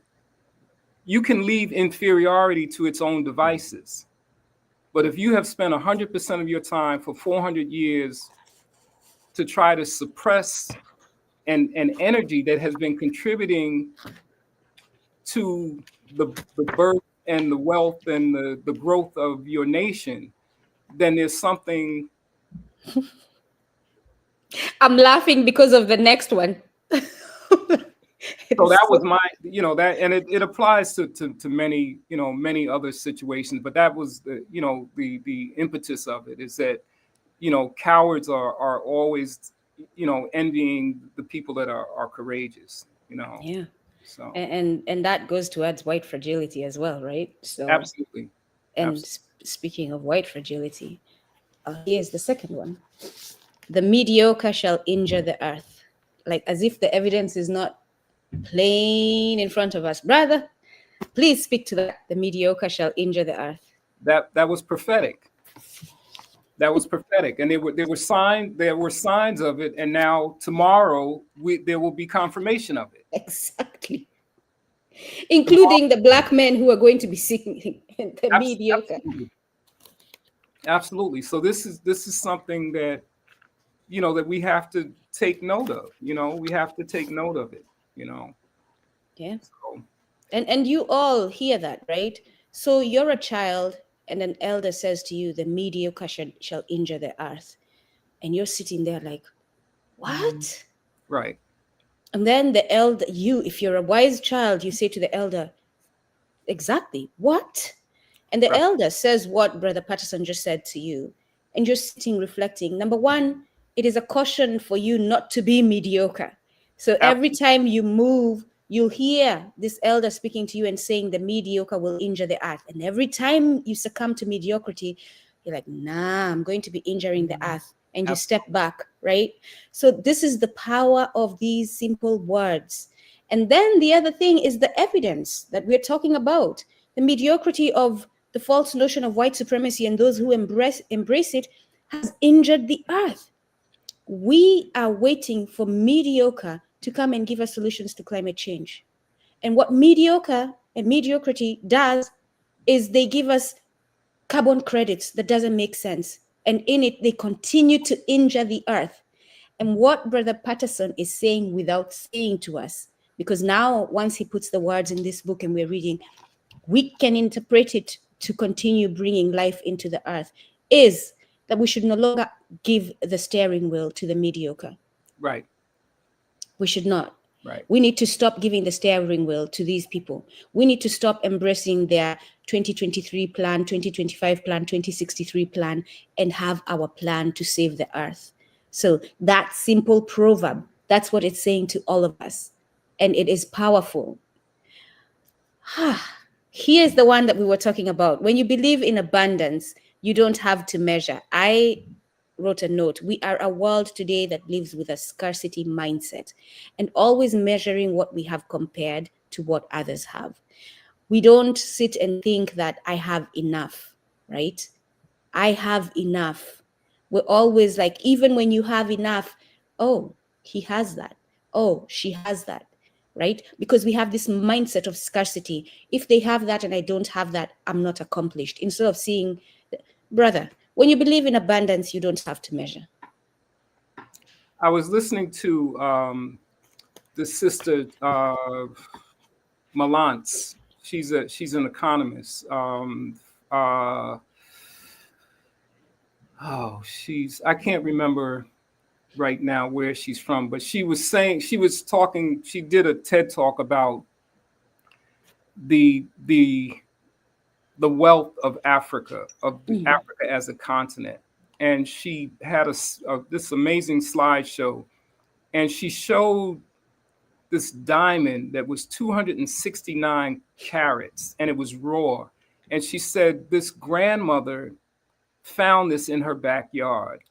you can leave inferiority to its own devices. But if you have spent 100% of your time for 400 years to try to suppress and energy that has been contributing to the birth and the wealth and the growth of your nation, then there's something. I'm laughing because of the next one. So that was my, that, and it applies to many, many other situations, but that was the impetus of it, is that, cowards are always, envying the people that are courageous, Yeah. so And that goes towards white fragility as well, right? So, absolutely, and absolutely. speaking of white fragility, here's the second one. The mediocre shall injure the earth. Like as if the evidence is not plain in front of us. Brother, please speak to that. The mediocre shall injure the earth. That was prophetic. That was prophetic, and there were signs of it, and now tomorrow there will be confirmation of it. Exactly. Tomorrow, Including the black men who are going to be seeking the mediocre. absolutely, absolutely. So this is something that that we have to take note of. We have to take note of it. Yeah. So And you all hear that, right? So you're a child, and an elder says to you, the mediocre shall injure the earth. And you're sitting there like, what? right, And then the elder, if you're a wise child, you say to the elder, exactly, what? And the right, elder says what Brother Patterson just said to you. And you're sitting reflecting. Number one, it is a caution for you not to be mediocre. So every absolutely, time you move, you'll hear this elder speaking to you and saying the mediocre will injure the earth. And every time you succumb to mediocrity, you're like, nah, I'm going to be injuring the earth. And you step back, right? So this is the power of these simple words. And then the other thing is the evidence that we're talking about. The mediocrity of the false notion of white supremacy and those who embrace it has injured the earth. We are waiting for mediocre to come and give us solutions to climate change. And what mediocre and mediocrity does is they give us carbon credits that doesn't make sense. And in it, they continue to injure the earth. And what Brother Patterson is saying without saying to us, because now once he puts the words in this book and we're reading, we can interpret it to continue bringing life into the earth, is that we should no longer give the steering wheel to the mediocre. right, We should not. right, We need to stop giving the steering wheel to these people. We need to stop embracing their 2023 plan, 2025 plan, 2063 plan, and have our plan to save the earth. So that simple proverb, that's what it's saying to all of us. And it is powerful. Here's the one that we were talking about. When you believe in abundance, you don't have to measure. I wrote a note. We are a world today that lives with a scarcity mindset and always measuring what we have compared to what others have. We don't sit and think that I have enough, right? I have enough. We're always like, even when you have enough, oh, he has that. Oh, she has that, right? Because we have this mindset of scarcity. If they have that and I don't have that, I'm not accomplished. Instead of seeing, brother, when you believe in abundance, you don't have to measure. I was listening to the sister Malance. She's an economist. Uh, I can't remember right now where she's from, but she did a TED talk about the wealth of Africa, Africa as a continent, and she had this amazing slideshow, and she showed this diamond that was 269 carats, and it was raw, and she said this grandmother found this in her backyard.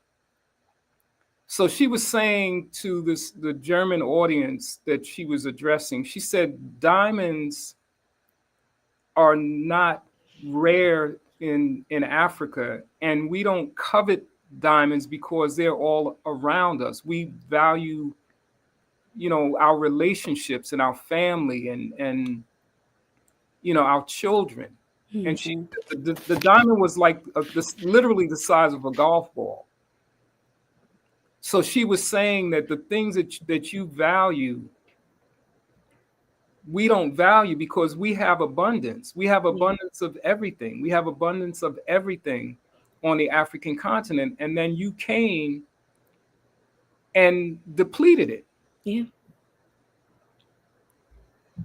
So she was saying to the German audience that she was addressing, she said diamonds are not rare in Africa, and we don't covet diamonds because they're all around us. We value, our relationships and our family and our children. And the diamond was like literally the size of a golf ball. So she was saying that the things that you value, we don't value because we have abundance. We have abundance of everything. We have abundance of everything on the African continent. And then you came and depleted it. Yeah.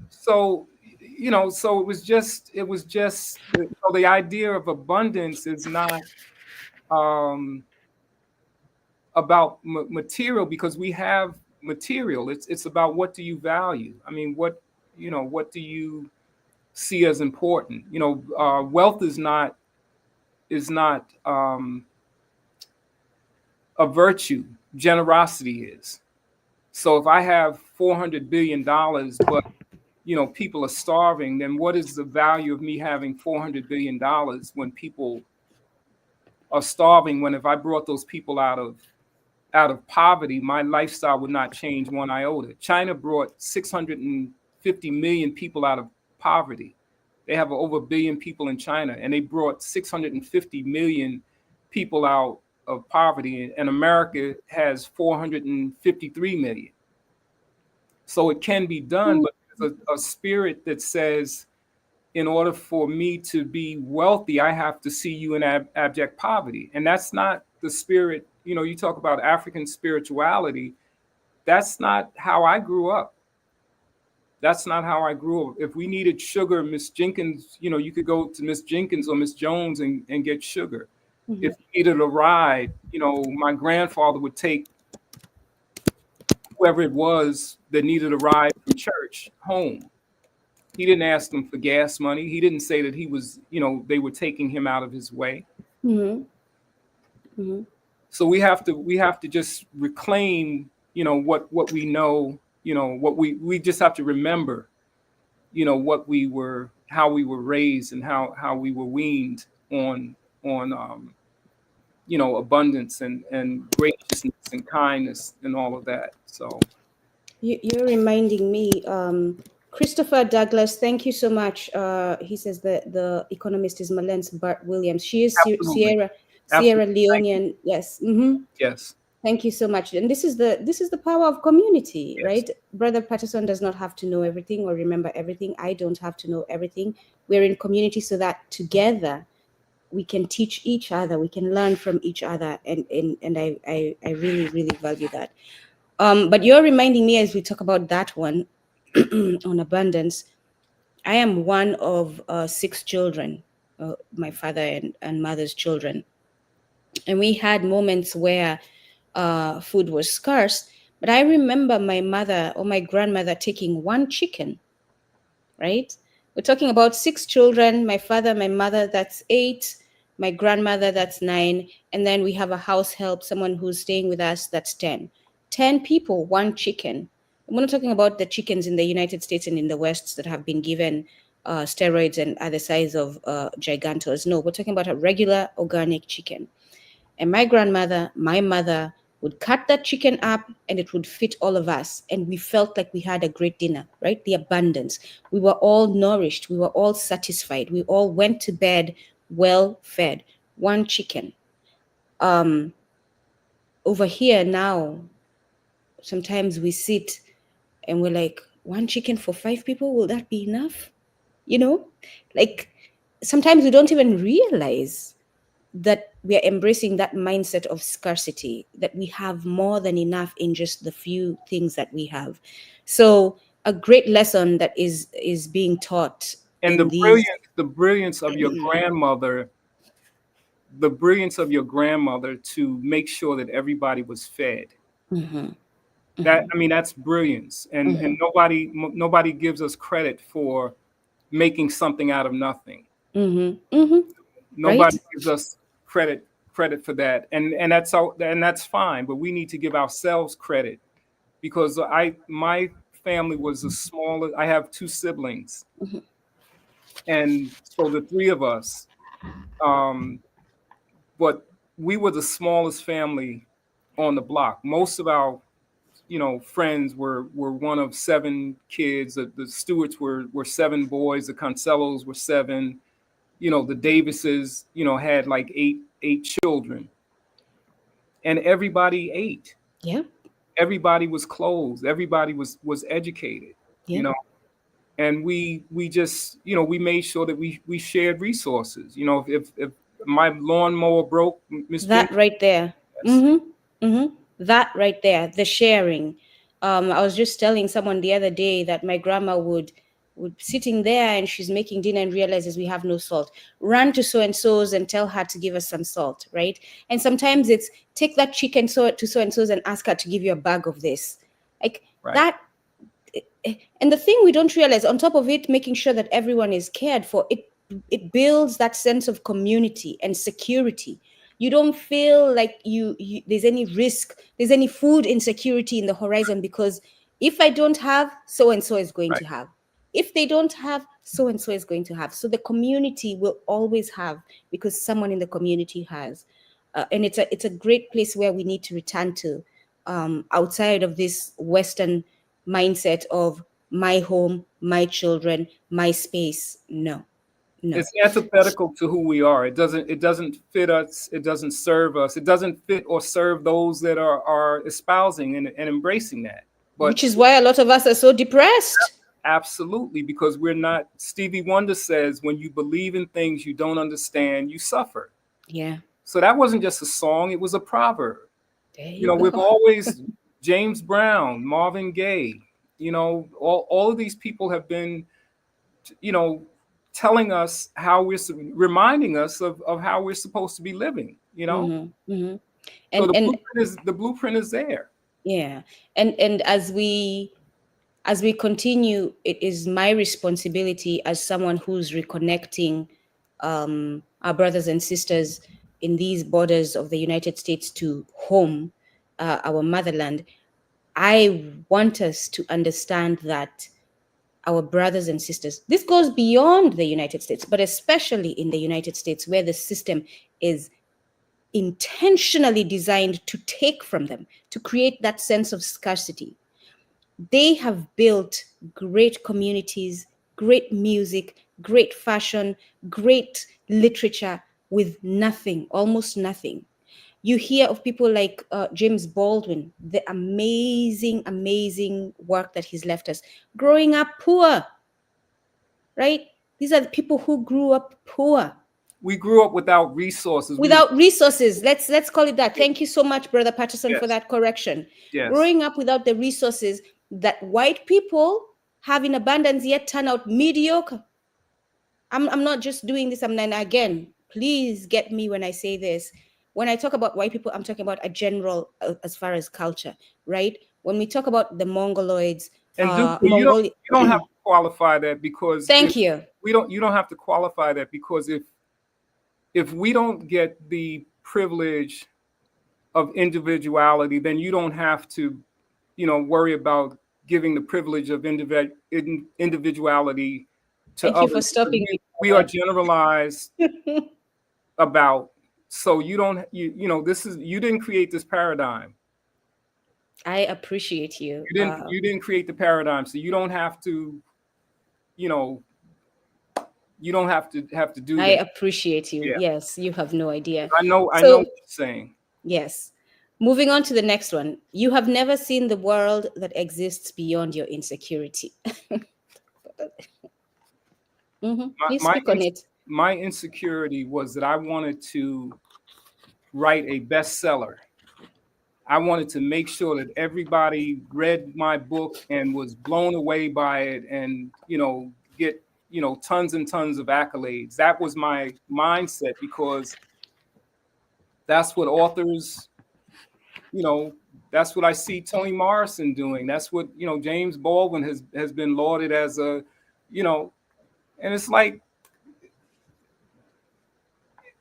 So, so so the idea of abundance is not about material, because we have material. It's about, what do you value? I mean, what do you see as important? Wealth is not a virtue. Generosity is. So if I have $400 billion, but people are starving, then what is the value of me having $400 billion when people are starving? When, if I brought those people out of poverty, my lifestyle would not change one iota. China brought 650 million people out of poverty. They have over 1 billion people in China, and they brought 650 million people out of poverty. And America has 453 million. So it can be done, but there's a spirit that says, in order for me to be wealthy, I have to see you in abject poverty. And that's not the spirit. You talk about African spirituality. That's not how I grew up. That's not how I grew up. If we needed sugar, Miss Jenkins, you could go to Miss Jenkins or Miss Jones and get sugar. Mm-hmm. If you needed a ride, my grandfather would take whoever it was that needed a ride from church home. He didn't ask them for gas money. He didn't say that he was, they were taking him out of his way. Mm-hmm. Mm-hmm. So we have to just reclaim, what we know, what we just have to remember, what we were, how we were raised, and how we were weaned on abundance and graciousness and kindness and all of that. So you're reminding me, Christopher Douglas, thank you so much. He says that the economist is Malence Bart Williams. She is Sierra Leonean. Yes. Mm-hmm. Yes. Thank you so much. And this is the power of community, yes. Right? Brother Patterson does not have to know everything or remember everything. I don't have to know everything. We're in community so that together we can teach each other, we can learn from each other, and I really, really value that. But you're reminding me, as we talk about that one on abundance, I am one of 6 children, my father and mother's children. And we had moments where food was scarce, but I remember my mother or my grandmother taking 1 chicken, right? We're talking about 6 children, my father, my mother, that's 8, my grandmother, that's 9, and then we have a house help, someone who's staying with us, that's 10. 10 people, 1 chicken. We're not talking about the chickens in the United States and in the West that have been given steroids and are the size of gigantos. No, we're talking about a regular organic chicken. And my grandmother, my mother, would cut that chicken up and it would fit all of us. And we felt like we had a great dinner, right? The abundance. We were all nourished. We were all satisfied. We all went to bed well fed. 1 chicken. Over here now, sometimes we sit and we're like, 1 chicken for 5 people, will that be enough? Like sometimes we don't even realize that we are embracing that mindset of scarcity, that we have more than enough in just the few things that we have. So a great lesson that is being taught. And the brilliance of your grandmother, to make sure that everybody was fed. Mm-hmm. That's brilliance. And mm-hmm. and nobody gives us credit for making something out of nothing. Mm-hmm. Mm-hmm. Nobody gives us credit for that, and that's fine. But we need to give ourselves credit, because my family was the smallest. I have 2 siblings, mm-hmm. and so the 3 of us. But we were the smallest family on the block. Most of our friends were one of 7 kids. The Stewarts were 7 boys. The Concellos were 7. The Davises, had like eight children, and everybody ate. Yeah. Everybody was closed. Everybody was educated. You Yeah. know, and we just, you know, we made sure that we shared resources. You know, if my lawnmower broke, Miss Jane, That right there. yes, Mm-hmm. Mm-hmm. That right there. The sharing. I was just telling someone the other day that my grandma would sitting there and she's making dinner and realizes we have no salt. Run to so and so's and tell her to give us some salt, right? And sometimes it's take that chicken to so and so's and ask her to give you a bag of this. Like right, that. And the thing we don't realize, on top of it, making sure that everyone is cared for, it builds that sense of community and security. You don't feel like there's any risk, there's any food insecurity in the horizon, because if I don't have, so and so is going right. to have. If they don't have, so and so is going to have. So the community will always have, because someone in the community has. And it's a great place where we need to return to, outside of this Western mindset of my home, my children, my space. No, no. It's antithetical to who we are. It doesn't fit us. It doesn't serve us. It doesn't fit or serve those that are espousing and embracing that. But Which is why a lot of us are so depressed. absolutely, because we're not. Stevie Wonder says, when you believe in things you don't understand, you suffer. Yeah, So that wasn't just a song, it was a proverb. there You you know, we've go. always, James Brown, Marvin Gaye, you know, all of these people have been, you know, telling us how reminding us of how we're supposed to be living, you know. Mm-hmm, mm-hmm. So And the blueprint is there. yeah, and as we continue, it is my responsibility as someone who's reconnecting, our brothers and sisters in these borders of the United States to home, our motherland. I want us to understand that our brothers and sisters, this goes beyond the United States, but especially in the United States, where the system is intentionally designed to take from them, to create that sense of scarcity. They have built great communities, great music, great fashion, great literature with nothing, almost nothing. You hear of people like James Baldwin, the amazing, amazing work that he's left us. Growing up poor, right? These are the people who grew up poor, We grew up without resources. We without resources. Let's call it that. Thank you so much, Brother Patterson, for yes, that correction. yes. Growing up without the resources that white people have in abundance yet turn out mediocre. I'm not just doing this. I'm then again, please get me when I say this. When I talk about white people, I'm talking about a general, as far as culture, right? When we talk about the Mongoloids, And Duke, Mongolia. you don't have to qualify that, because if Thank you. we don't you don't have to qualify that, because if we don't get the privilege of individuality, then you don't have to, you know, worry about giving the privilege of individuality to Thank you for others, because stopping me, we are generalized brother. about. So you don't, you know, this is, you didn't create this paradigm. I appreciate you. You didn't create the paradigm, so you don't have to, you know, you don't have to do I that. appreciate you. Yeah, Yes, you have no idea. I know what So, you're saying. yes. Moving on to the next one. You have never seen the world that exists beyond your insecurity. My Please my speak on it. my insecurity was that I wanted to write a bestseller. I wanted to make sure that everybody read my book and was blown away by it, and, you know, get, you know, tons and tons of accolades. That was my mindset, because that's what authors, you know, that's what I see Toni Morrison doing. That's what, you know, James Baldwin has been lauded as a, you know, and it's like,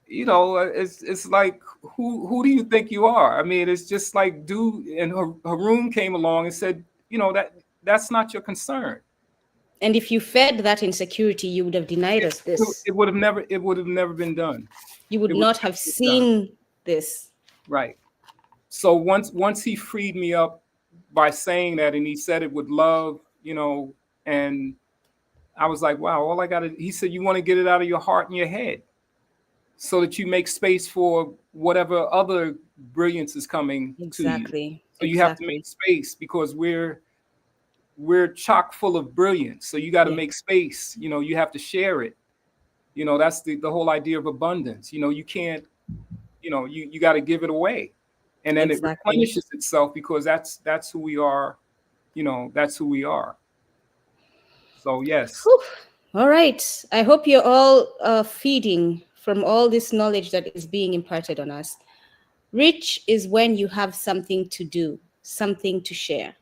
you know, it's like, who do you think you are? I mean, it's just like, dude, and Haroon came along and said, you know, that's not your concern. And if you fed that insecurity, you would have denied It, us this. it would have never been done. You would It would not have have never been done. seen this. Right. So once he freed me up by saying that, and he said it with love, you know, and I was like, wow, all I got to, he said, you want to get it out of your heart and your head, so that you make space for whatever other brilliance is coming to you. Exactly. So you have to make Exactly. space because we're chock full of brilliance. So you got to Yeah. make space. You have to share it. That's the whole idea of abundance. You can't, you got to give it away. And then it Exactly. replenishes itself because that's who we are. That's who we are. So yes. Whew. All right. I hope you're all feeding from all this knowledge that is being imparted on us. Rich is when you have something to do, something to share.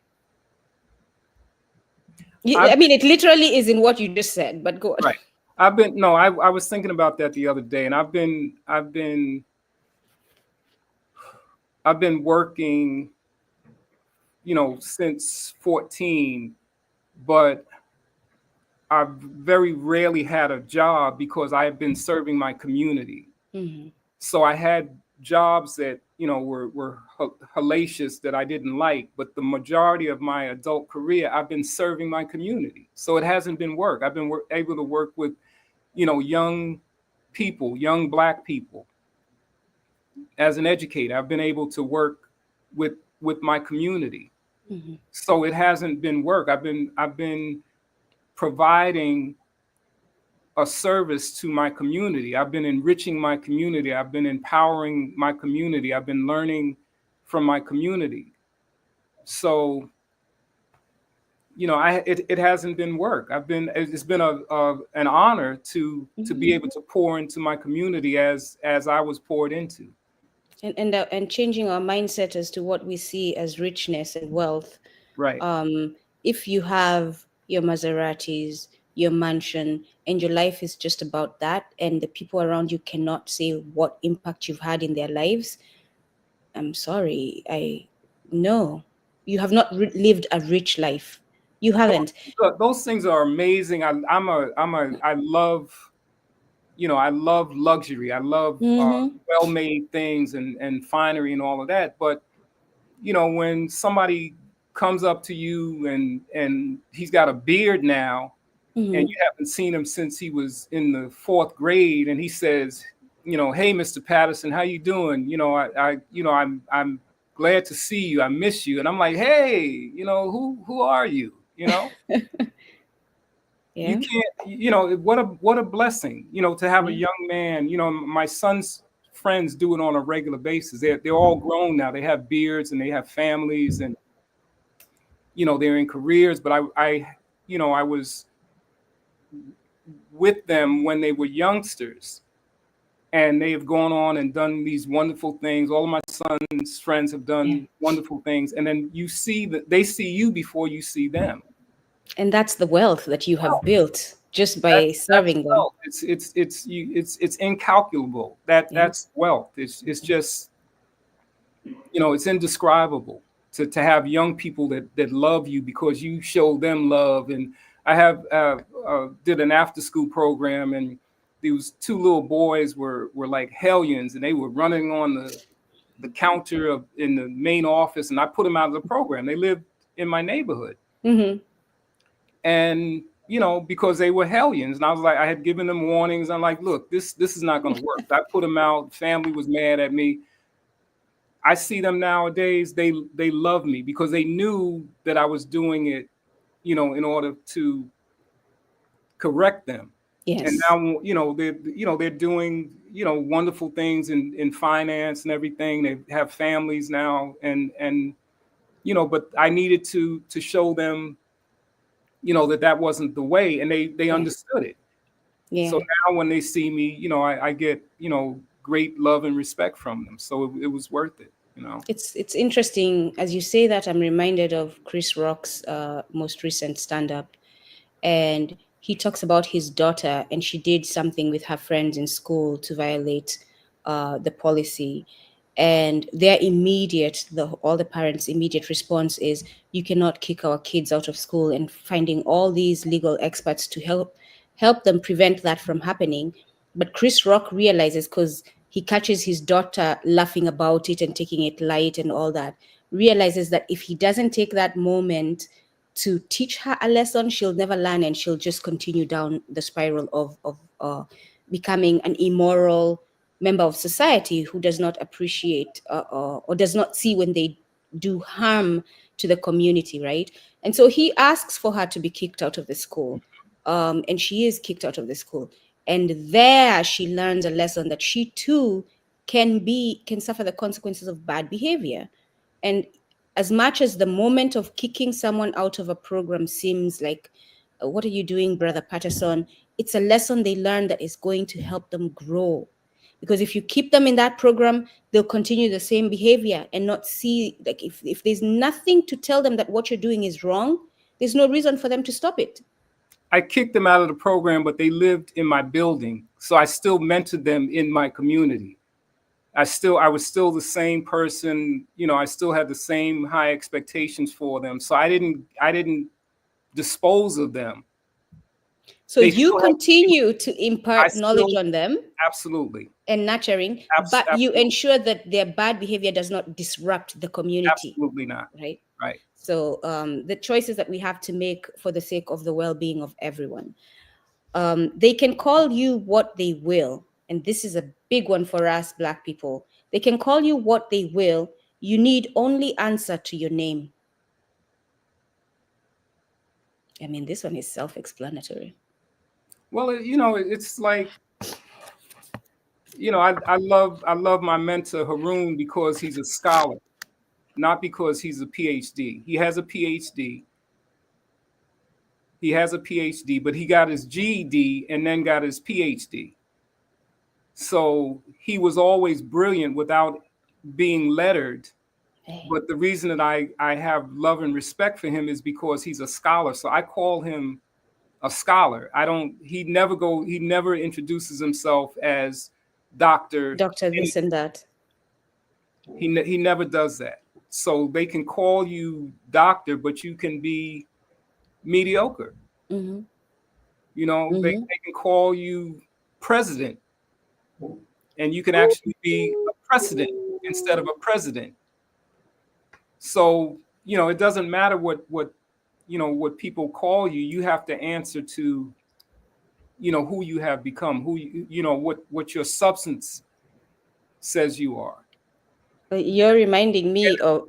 I've I mean, it literally is in what you just said, but go on. right. I've been no, I was thinking about that the other day, and I've been working, since 14, but I've very rarely had a job because I have been serving my community. Mhm. So I had jobs that, were hellacious that I didn't like, but the majority of my adult career, I've been serving my community. So it hasn't been work. I've been able to work with, young people, young Black people. As an educator, I've been able to work with my community. Mhm. So it hasn't been work. I've been providing a service to my community. I've been enriching my community. I've been empowering my community. I've been learning from my community. So, it hasn't been work. It's been an honor to be able to pour into my community as I was poured into. And changing our mindset as to what we see as richness and wealth. Right. If you have your Maseratis, your mansion, and your life is just about that, and the people around you cannot say what impact you've had in their lives, I'm sorry, I no, you have not lived a rich life. You haven't. Those things are amazing. I love luxury. I love Mm-hmm. well-made things and finery and all of that. But when somebody comes up to you and he's got a beard now, and Mm-hmm. you haven't seen him since he was in the fourth grade, and he says, "Hey, Mr. Patterson, how you doing? I'm glad to see you. I miss you." And I'm like, "Hey, who are you? You Yeah. can't, what a blessing, to have a Yeah. young man. My son's friends do it on a regular basis. They're all grown now. They have beards and they have families, and they're in careers. But I was with them when they were youngsters, and they have gone on and done these wonderful things. All of my son's friends have Yeah. done wonderful things, and then you see that they see you before you see them. And that's the wealth that you have built just by That's serving them. wealth. It's incalculable. Yeah. That's wealth. It's just, it's indescribable to have young people that love you because you show them love. And I have did an after school program, and these two little boys were like hellions, and they were running on the counter in the main office, and I put them out of the program. They lived in my neighborhood. Mm-hmm. And because they were hellions, and I was like, I had given them warnings. I'm like, look, this is not going to work. I put them out. Family was mad at me. I see them nowadays. They love me because they knew that I was doing it, in order to correct them. And Yes. now, they're doing, wonderful things in finance and everything. They have families now, and but I needed to show them, that wasn't the way, and they Yeah. understood it. So Yeah. now when they see me, I get, great love and respect from them. So it was worth it. It's interesting as you say that. I'm reminded of Chris Rock's most recent stand-up, and he talks about his daughter, and she did something with her friends in school to violate the policy, and their immediate all the parents' immediate response is, you cannot kick our kids out of school, and finding all these legal experts to help them prevent that from happening. But Chris Rock realizes, because he catches his daughter laughing about it and taking it light and all that, realizes that if he doesn't take that moment to teach her a lesson, she'll never learn, and she'll just continue down the spiral of becoming an immoral member of society who does not appreciate or does not see when they do harm to the community, right? And so he asks for her to be kicked out of the school. And she is kicked out of the school. And there she learns a lesson that she too can suffer the consequences of bad behavior. And as much as the moment of kicking someone out of a program seems like, what are you doing, Brother Patterson? It's a lesson they learn that is going to help them grow. Because if you keep them in that program, they'll continue the same behavior and not see, like, if there's nothing to tell them that what you're doing is wrong, there's no reason for them to stop it. I kicked them out of the program, but they lived in my building. So I still mentored them in my community. I was still the same person, I still had the same high expectations for them. So I didn't dispose of them. So you continue to impart knowledge on them. Absolutely. And nurturing, but you ensure that their bad behavior does not disrupt the community. Absolutely not. Right. Right. So the choices that we have to make for the sake of the well-being of everyone. They can call you what they will. And this is a big one for us Black people. They can call you what they will. You need only answer to your name. I mean, this one is self-explanatory. Well, it's like, I love my mentor Haroon because he's a scholar, not because he's a PhD. He has a PhD. But he got his GED and then got his PhD. So he was always brilliant without being lettered. But the reason that I have love and respect for him is because he's a scholar. So I call him a scholar. He never introduces himself as Dr. This and that. He never does that. So they can call you doctor, but you can be mediocre. Mm-hmm. They can call you president, and you can actually be a precedent instead of a president. So, it doesn't matter what people call you. You have to answer to, who you have become, what your substance says you are. You're reminding me of,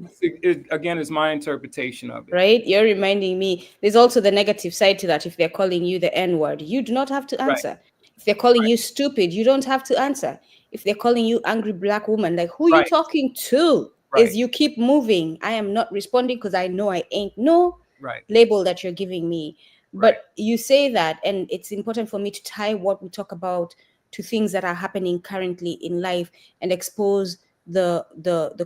again, is my interpretation of it. Right? You're reminding me, there's also the negative side to that. If they're calling you the N-word, you do not have to answer. Right. If they're calling you stupid, you don't have to answer. If they're calling you angry Black woman, like, who are you talking to? Is you keep moving. I am not responding because I know I ain't no label that you're giving me. But you say that, and it's important for me to tie what we talk about to things that are happening currently in life and expose the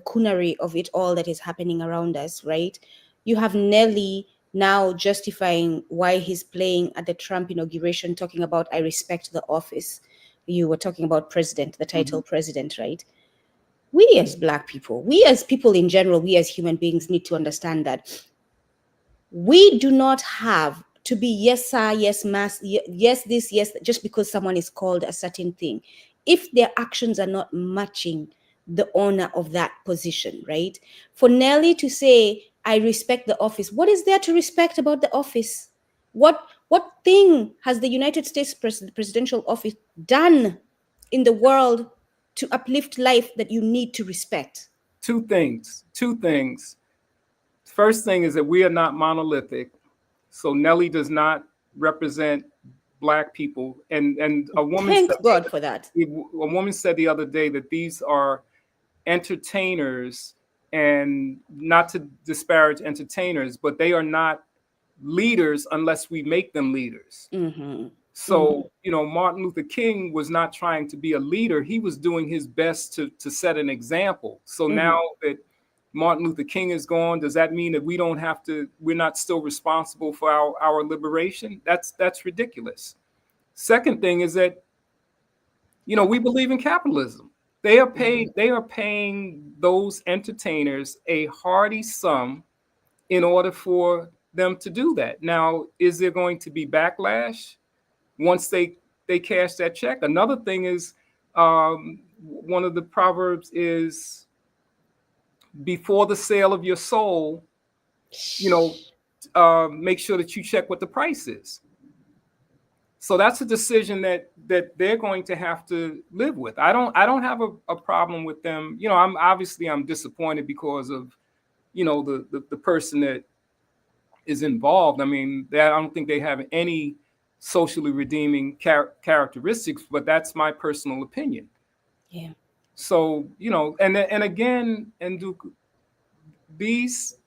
coonery of it all that is happening around us, right? You have Nelly now justifying why he's playing at the Trump inauguration, talking about, I respect the office. You were talking about president, the title president, right? We as Black people, we as people in general, we as human beings need to understand that we do not have to be yes sir, yes mass, yes this, yes, just because someone is called a certain thing. If their actions are not matching the owner of that position, right? For Nelly to say, I respect the office, what is there to respect about the office? What thing has the United States presidential office done in the world to uplift life that you need to respect? Two things. First thing is that we are not monolithic. So Nelly does not represent Black people. And a woman Thank God for that. A woman said the other day that these are entertainers, and not to disparage entertainers, but they are not leaders unless we make them leaders. So, Martin Luther King was not trying to be a leader. He was doing his best to set an example. So now that Martin Luther King is gone, does that mean that we're not still responsible for our liberation? That's ridiculous. Second thing is that, we believe in capitalism. They are paying those entertainers a hearty sum in order for them to do that. Now, is there going to be backlash once they cash that check? Another thing is, one of the proverbs is, before the sale of your soul, make sure that you check what the price is. So that's a decision that they're going to have to live with. I don't have a problem with them. I'm disappointed because of the person that is involved. I mean, that I don't think they have any socially redeeming characteristics, but that's my personal opinion. Yeah. So, and again, and these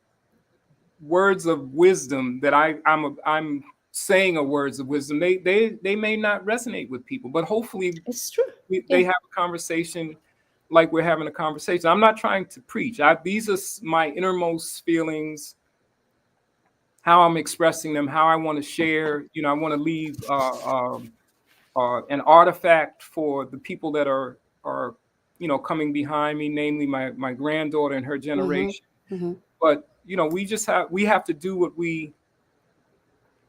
words of wisdom that I'm saying are words of wisdom, they may not resonate with people, but hopefully It's true. they Yeah. have a conversation like we're having a conversation. I'm not trying to preach. These are my innermost feelings, how I'm expressing them, how I want to share. I want to leave an artifact for the people that are coming behind me, namely my granddaughter and her Mm-hmm. generation. Mm-hmm. But we have to do what we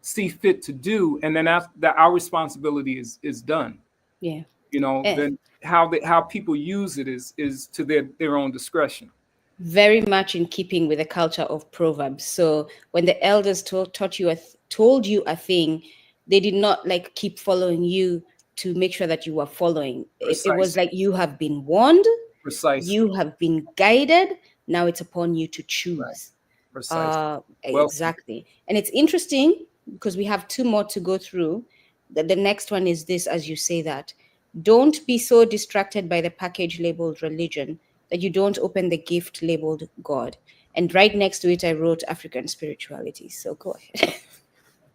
see fit to do, and then that our responsibility is done. Yeah. Then how people use it is to their own discretion. Very much in keeping with the culture of proverbs. So when the elders told you a thing, they did not like keep following you to make sure that you were following. It was Precisely, like you have been warned, precisely, you have been guided. Now it's upon you to right, choose. precisely. Well said. Exactly. And it's interesting because we have two more to go through. The next one is this, as you say that. Don't be so distracted by the package labeled religion that you don't open the gift labeled God. And right next to it, I wrote African spirituality. So go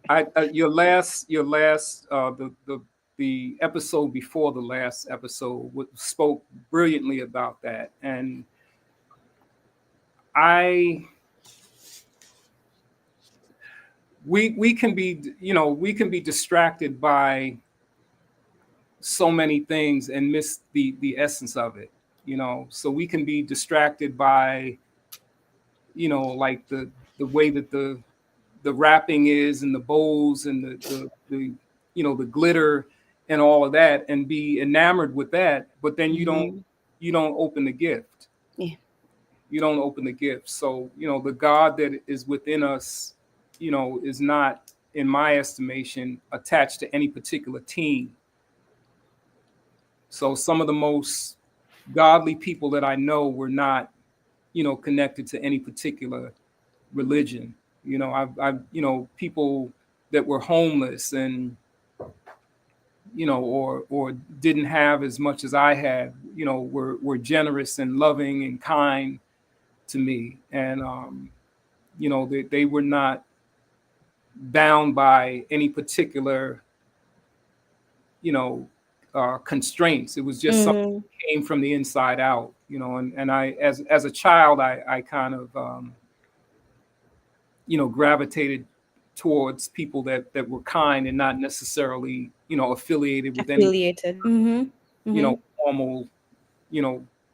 ahead. Your last the episode before the last episode spoke brilliantly about that, and I we can be distracted by so many things and miss the essence of it. So we can be distracted by like the way that the wrapping is and the bows and the glitter and all of that, and be enamored with that, but then Mhm. you don't open the gift. Yeah. You don't open the gift. So the God that is within us is not, in my estimation, attached to any particular team. So some of the most godly people that I know were not connected to any particular religion. I've people that were homeless and or didn't have as much as I had, were generous and loving and kind to me, and they were not bound by any particular you know constraints. It was just something Mm-hmm. that came from the inside out, and I, as a child, I kind of gravitated towards people that were kind and not necessarily affiliated with any Affiliated. Mm-hmm. Mm-hmm. formal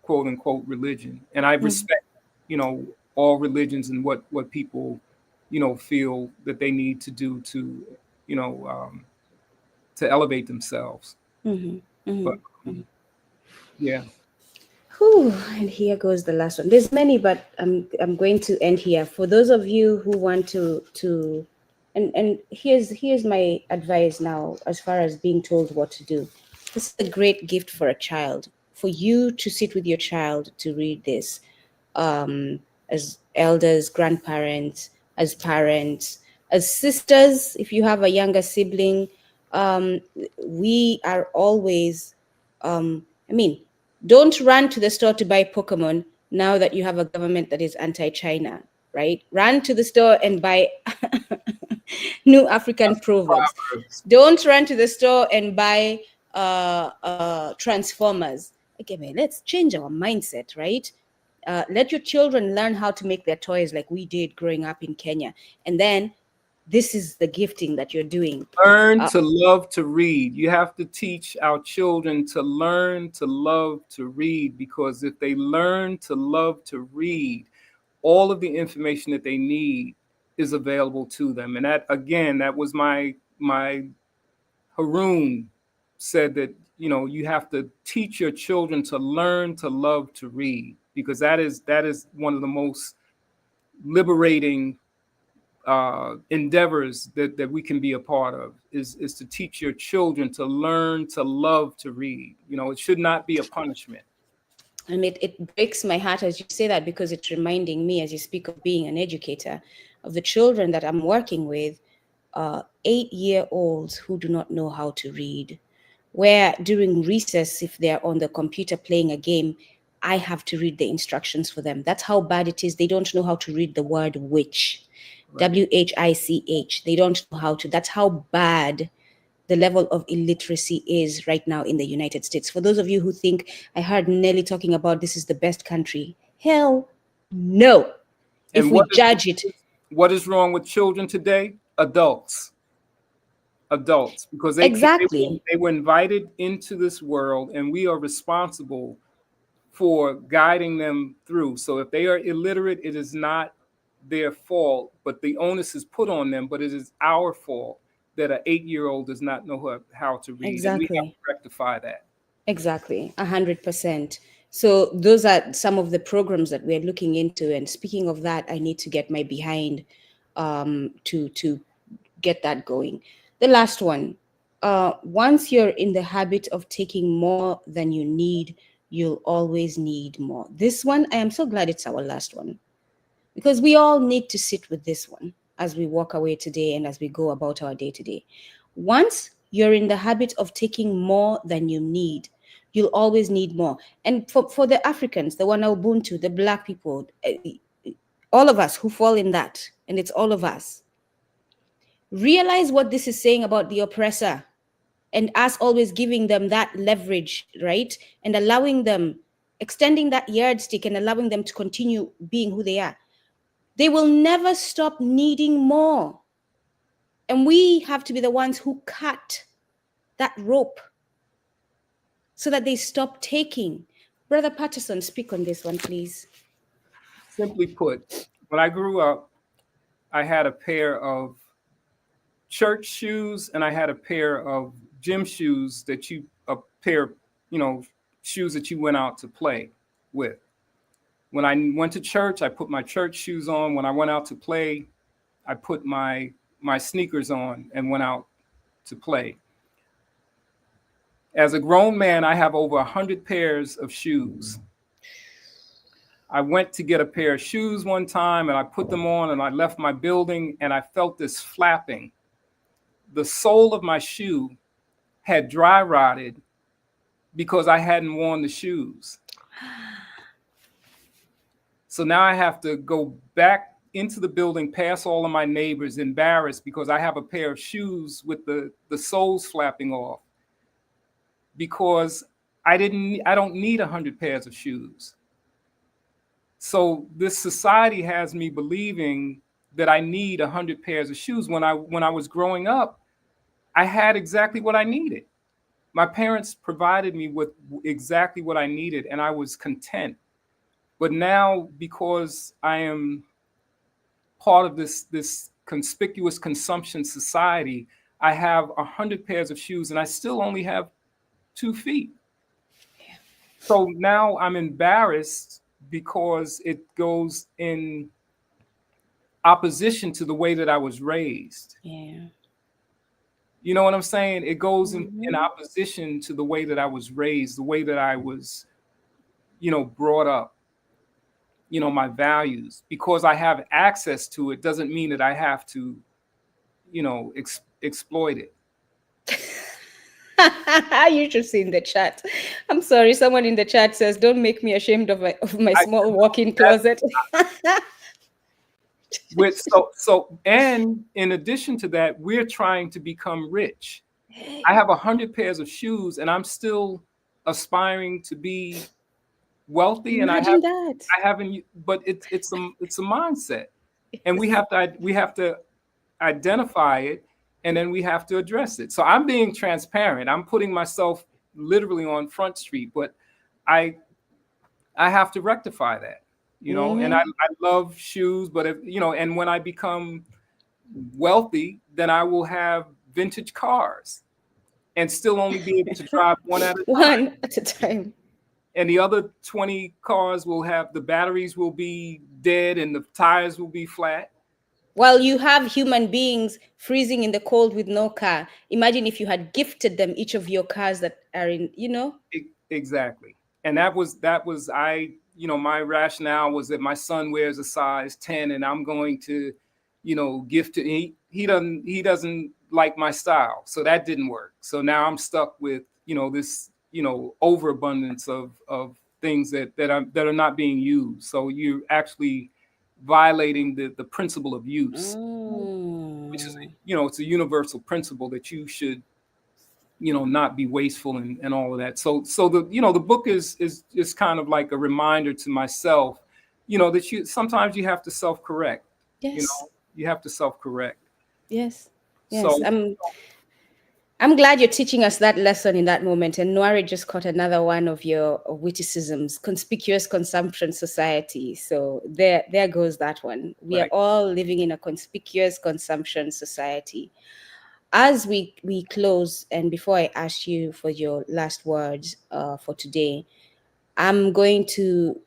quote unquote religion. And I Mm-hmm. respect all religions and what people feel that they need to do you know um, to elevate themselves. Mm-hmm. But Mm-hmm. yeah. Whew, and here goes the last one. There's many, but I'm going to end here. For those of you who want to and here's my advice now as far as being told what to do. This is a great gift for a child. For you to sit with your child to read this, as elders, grandparents, as parents, as sisters, if you have a younger sibling, um, we are always, I mean, don't run to the store to buy Pokemon now that you have a government that is anti-China, right? Run to the store and buy new African African proverbs. Proverbs. Don't run to the store and buy Transformers. Okay, man, let's change our mindset, right? Let your children learn how to make their toys like we did growing up in Kenya. And then this is the gifting that you're doing. Learn Uh, to love to read. You have to teach our children to learn to love to read, because if they learn to love to read, all of the information that they need is available to them. And that, again, that was my Haroon said that you have to teach your children to learn to love to read, because that is one of the most liberating endeavors that we can be a part of, is to teach your children to learn to love to read. It should not be a punishment. And it breaks my heart as you say that, because it's reminding me, as you speak of being an educator, of the children that I'm working with, 8-year-olds who do not know how to read, where during recess, if they're on the computer playing a game, I have to read the instructions for them. That's how bad it is. They don't know how to read the word witch, Right. WHICH. They don't know how to. That's how bad the level of illiteracy is right now in the United States. For those of you who think I heard Nelly talking about this is the best country, hell no. If And we judge it, what is wrong with children today? Adults, because exactly, they were invited into this world, and we are responsible for guiding them through. So if they are illiterate, it is not their fault, but the onus is put on them. But it is our fault that an 8-year-old does not know how to read, and we have exactly. to rectify that. Exactly, 100%. So those are some of the programs that we're looking into. And speaking of that, I need to get my behind to get that going. The last one, once you're in the habit of taking more than you need, you'll always need more. This one, I am so glad it's our last one, because we all need to sit with this one as we walk away today and as we go about our day to day. Once you're in the habit of taking more than you need, you'll always need more. And for the Africans, the one Ubuntu, the Black people, all of us who fall in that, and it's all of us, realize what this is saying about the oppressor, and us always giving them that leverage, right? And allowing them, extending that yardstick and allowing them to continue being who they are. They will never stop needing more. And we have to be the ones who cut that rope so that they stop taking. Brother Patterson, speak on this one, please. Simply put, when I grew up, I had a pair of church shoes and I had a pair of gym shoes a pair, you know, shoes that you went out to play with. When I went to church, I put my church shoes on. When I went out to play, I put my sneakers on and went out to play. As a grown man, I have over 100 pairs of shoes. I went to get a pair of shoes one time and I put them on and I left my building and I felt this flapping. The sole of my shoe had dry rotted because I hadn't worn the shoes. So now I have to go back into the building, past all of my neighbors, embarrassed because I have a pair of shoes with the soles flapping off, because I don't need 100 pairs of shoes. So this society has me believing that I need 100 pairs of shoes. When I was growing up, I had exactly what I needed. My parents provided me with exactly what I needed, and I was content. But now, because I am part of this conspicuous consumption society, I have 100 pairs of shoes, and I still only have 2 feet. So now I'm embarrassed because it goes in opposition to the way that I was raised. Yeah. You know what I'm saying? It goes in Mm-hmm. opposition to the way that I was raised, the way that I was, brought up, my values. Because I have access to it doesn't mean that I have to, exploit it. You should see in the chat. I'm sorry, someone in the chat says, "Don't make me ashamed of my I, small walk-in that, closet." and in addition to that, we're trying to become rich. I have 100 pairs of shoes, and I'm still aspiring to be wealthy, and Imagine that. I haven't, but it's a mindset, and we have to identify it, and then we have to address it. So I'm being transparent. I'm putting myself literally on Front Street, but I I have to rectify that, and Mm-hmm. I love shoes, but and when I become wealthy, then I will have vintage cars and still only be able to drive one at a time. One at a time. And the other 20 cars the batteries will be dead and the tires will be flat. While you have human beings freezing in the cold with no car, imagine if you had gifted them each of your cars that are in. Exactly. And my rationale was that my son wears a size 10 and I'm going to, gift it. He doesn't like my style. So that didn't work. So now I'm stuck with, this, overabundance of things that are not being used. So you're actually violating the principle of use, which is, it's a universal principle that you should, not be wasteful and all of that. So the book is just kind of like a reminder to myself, that sometimes you have to self-correct. Yes. You have to self-correct. Yes. Yes. So I'm glad you're teaching us that lesson in that moment. And Noire just caught another one of your witticisms, conspicuous consumption society. So there goes that one. We are right. all living in a conspicuous consumption society. As we close, and before I ask you for your last words for today, I'm going to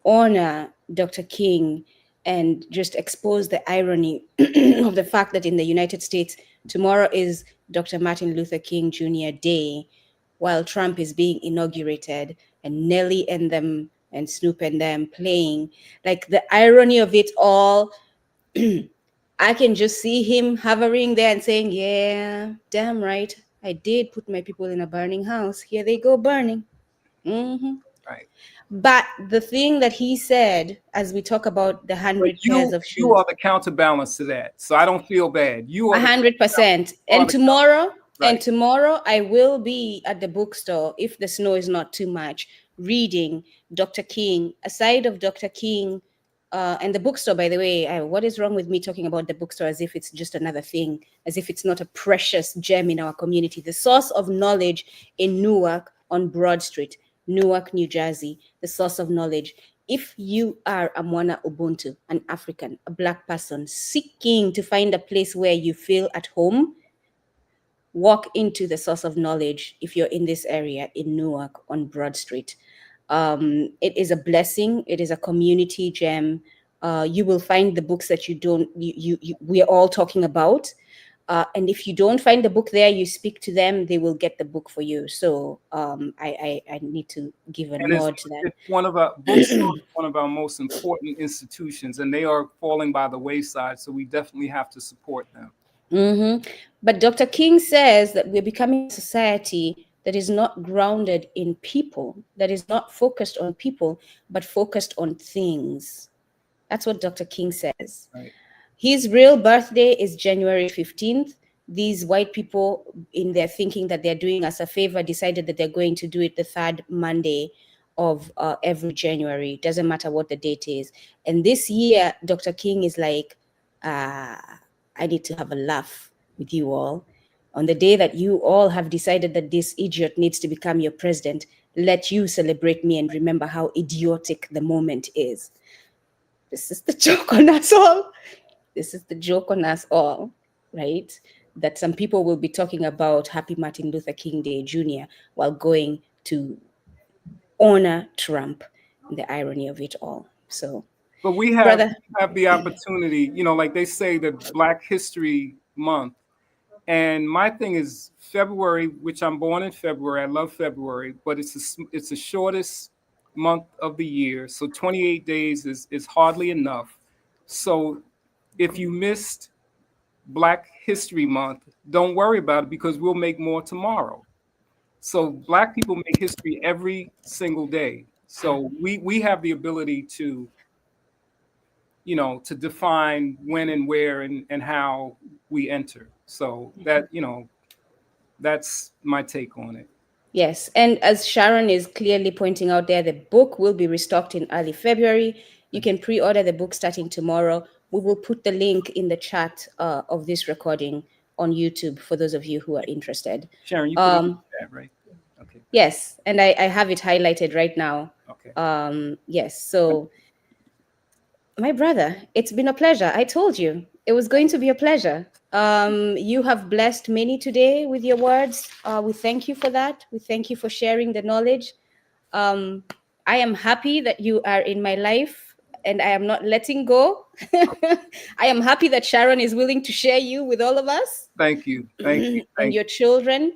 honor Dr. King and just expose the irony of the fact that in the United States, tomorrow is Dr. Martin Luther King Jr. Day, while Trump is being inaugurated and Nelly and them and Snoop and them playing. Like the irony of it all, I can just see him hovering there and saying, yeah, damn right. I did put my people in a burning house. Here they go burning. Mm-hmm. Right. But the thing that he said, as we talk about the But 100 pairs of you shoes, are the counterbalance to that. So I don't feel bad. You are the 100%. you are And the tomorrow, right. I will be at the bookstore, if the snow is not too much, reading Dr. King. Aside of Dr. King, and the bookstore, by the way, what is wrong with me talking about the bookstore as if it's just another thing, as if it's not a precious gem in our community? The source of knowledge in Newark on Broad Street, Newark, New Jersey, the source of knowledge. If you are a Mwana Ubuntu, an African, a Black person seeking to find a place where you feel at home, walk into the source of knowledge if you're in this area in Newark on Broad Street. It is a blessing. It is a community gem. You will find the books that we're all talking about. And if you don't find the book there, you speak to them, they will get the book for you. So I need to give a And nod to that. it's one of our bookstores, one of our most important institutions, and they are falling by the wayside. So we definitely have to support them. Mm-hmm. But Dr. King says that we're becoming a society that is not grounded in people, that is not focused on people, but focused on things. That's what Dr. King says. Right. His real birthday is January 15th. These white people, in their thinking that they're doing us a favor, decided that they're going to do it the third Monday of every January. Doesn't matter what the date is. And this year, Dr. King is like, I need to have a laugh with you all. On the day that you all have decided that this idiot needs to become your president, let you celebrate me and remember how idiotic the moment is. This is the joke on us all. This is the joke on us all, right? That some people will be talking about Happy Martin Luther King Day Jr. while going to honor Trump, and the irony of it all. So, But we brother, have the opportunity, like they say, the Black History Month. And my thing is February, which I'm born in February. I love February, but it's the shortest month of the year. So 28 days is hardly enough. So if you missed Black History Month, don't worry about it because we'll make more tomorrow. So Black people make history every single day. So we have the ability to, to define when and where and how we enter. So that, that's my take on it. yes. And as Sharon is clearly pointing out there, the book will be restocked in early February. You can pre-order the book starting tomorrow. We will put the link in the chat of this recording on YouTube for those of you who are interested. Sharon, you put it in the chat, right? Okay. Yes, and I have it highlighted right now. Okay. Yes, so my brother, it's been a pleasure. I told you it was going to be a pleasure. You have blessed many today with your words. We thank you for that. We thank you for sharing the knowledge. I am happy that you are in my life and I am not letting go. I am happy that Sharon is willing to share you with all of us. Thank you. Thank you. And your children.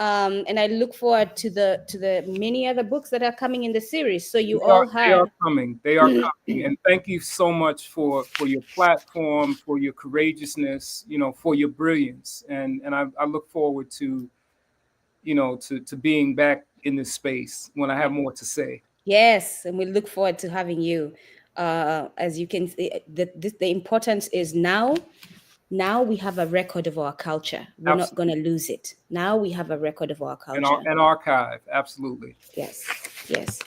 And I look forward to the many other books that are coming in the series. So you They are, all they are have. coming. They are coming. And thank you so much for your platform, for your courageousness, for your brilliance. And I look forward to, to being back in this space when I have more to say. Yes, and we look forward to having you. As you can see, the importance is now. Now we have a record of our culture. We're not going Absolutely. to lose it. Now we have a record of our culture. An archive. Absolutely. Yes, yes.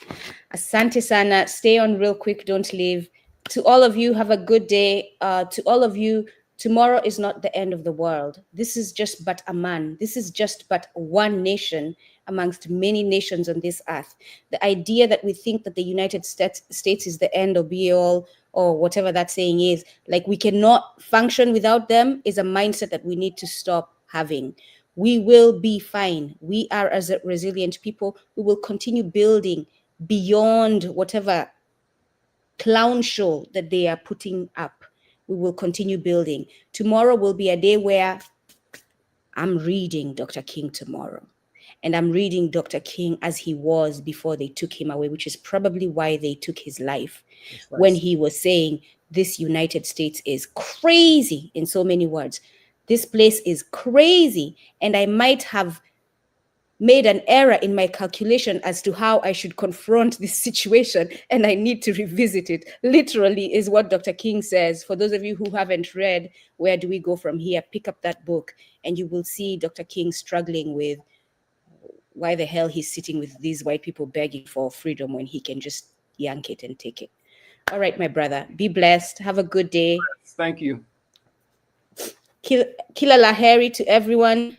Asante sana. Stay on real quick. Don't leave. To all of you, have a good day. To all of you, tomorrow is not the end of the world. This is just but a man. This is just but one nation amongst many nations on this earth. The idea that we think that the United States is the end or be all, or whatever that saying is, like we cannot function without them, is a mindset that we need to stop having. We will be fine. We are, as a resilient people, we will continue building beyond whatever clown show that they are putting up. We will continue building. Tomorrow will be a day where I'm reading Dr. King tomorrow. And I'm reading Dr. King as he was before they took him away, which is probably why they took his life. When he was saying, this United States is crazy, in so many words. This place is crazy. And I might have made an error in my calculation as to how I should confront this situation, and I need to revisit it. Literally is what Dr. King says. For those of you who haven't read Where Do We Go From Here, pick up that book and you will see Dr. King struggling with why the hell he's sitting with these white people begging for freedom when he can just yank it and take it. All right, my brother, be blessed. Have a good day. Thank you. Kila laheri to everyone.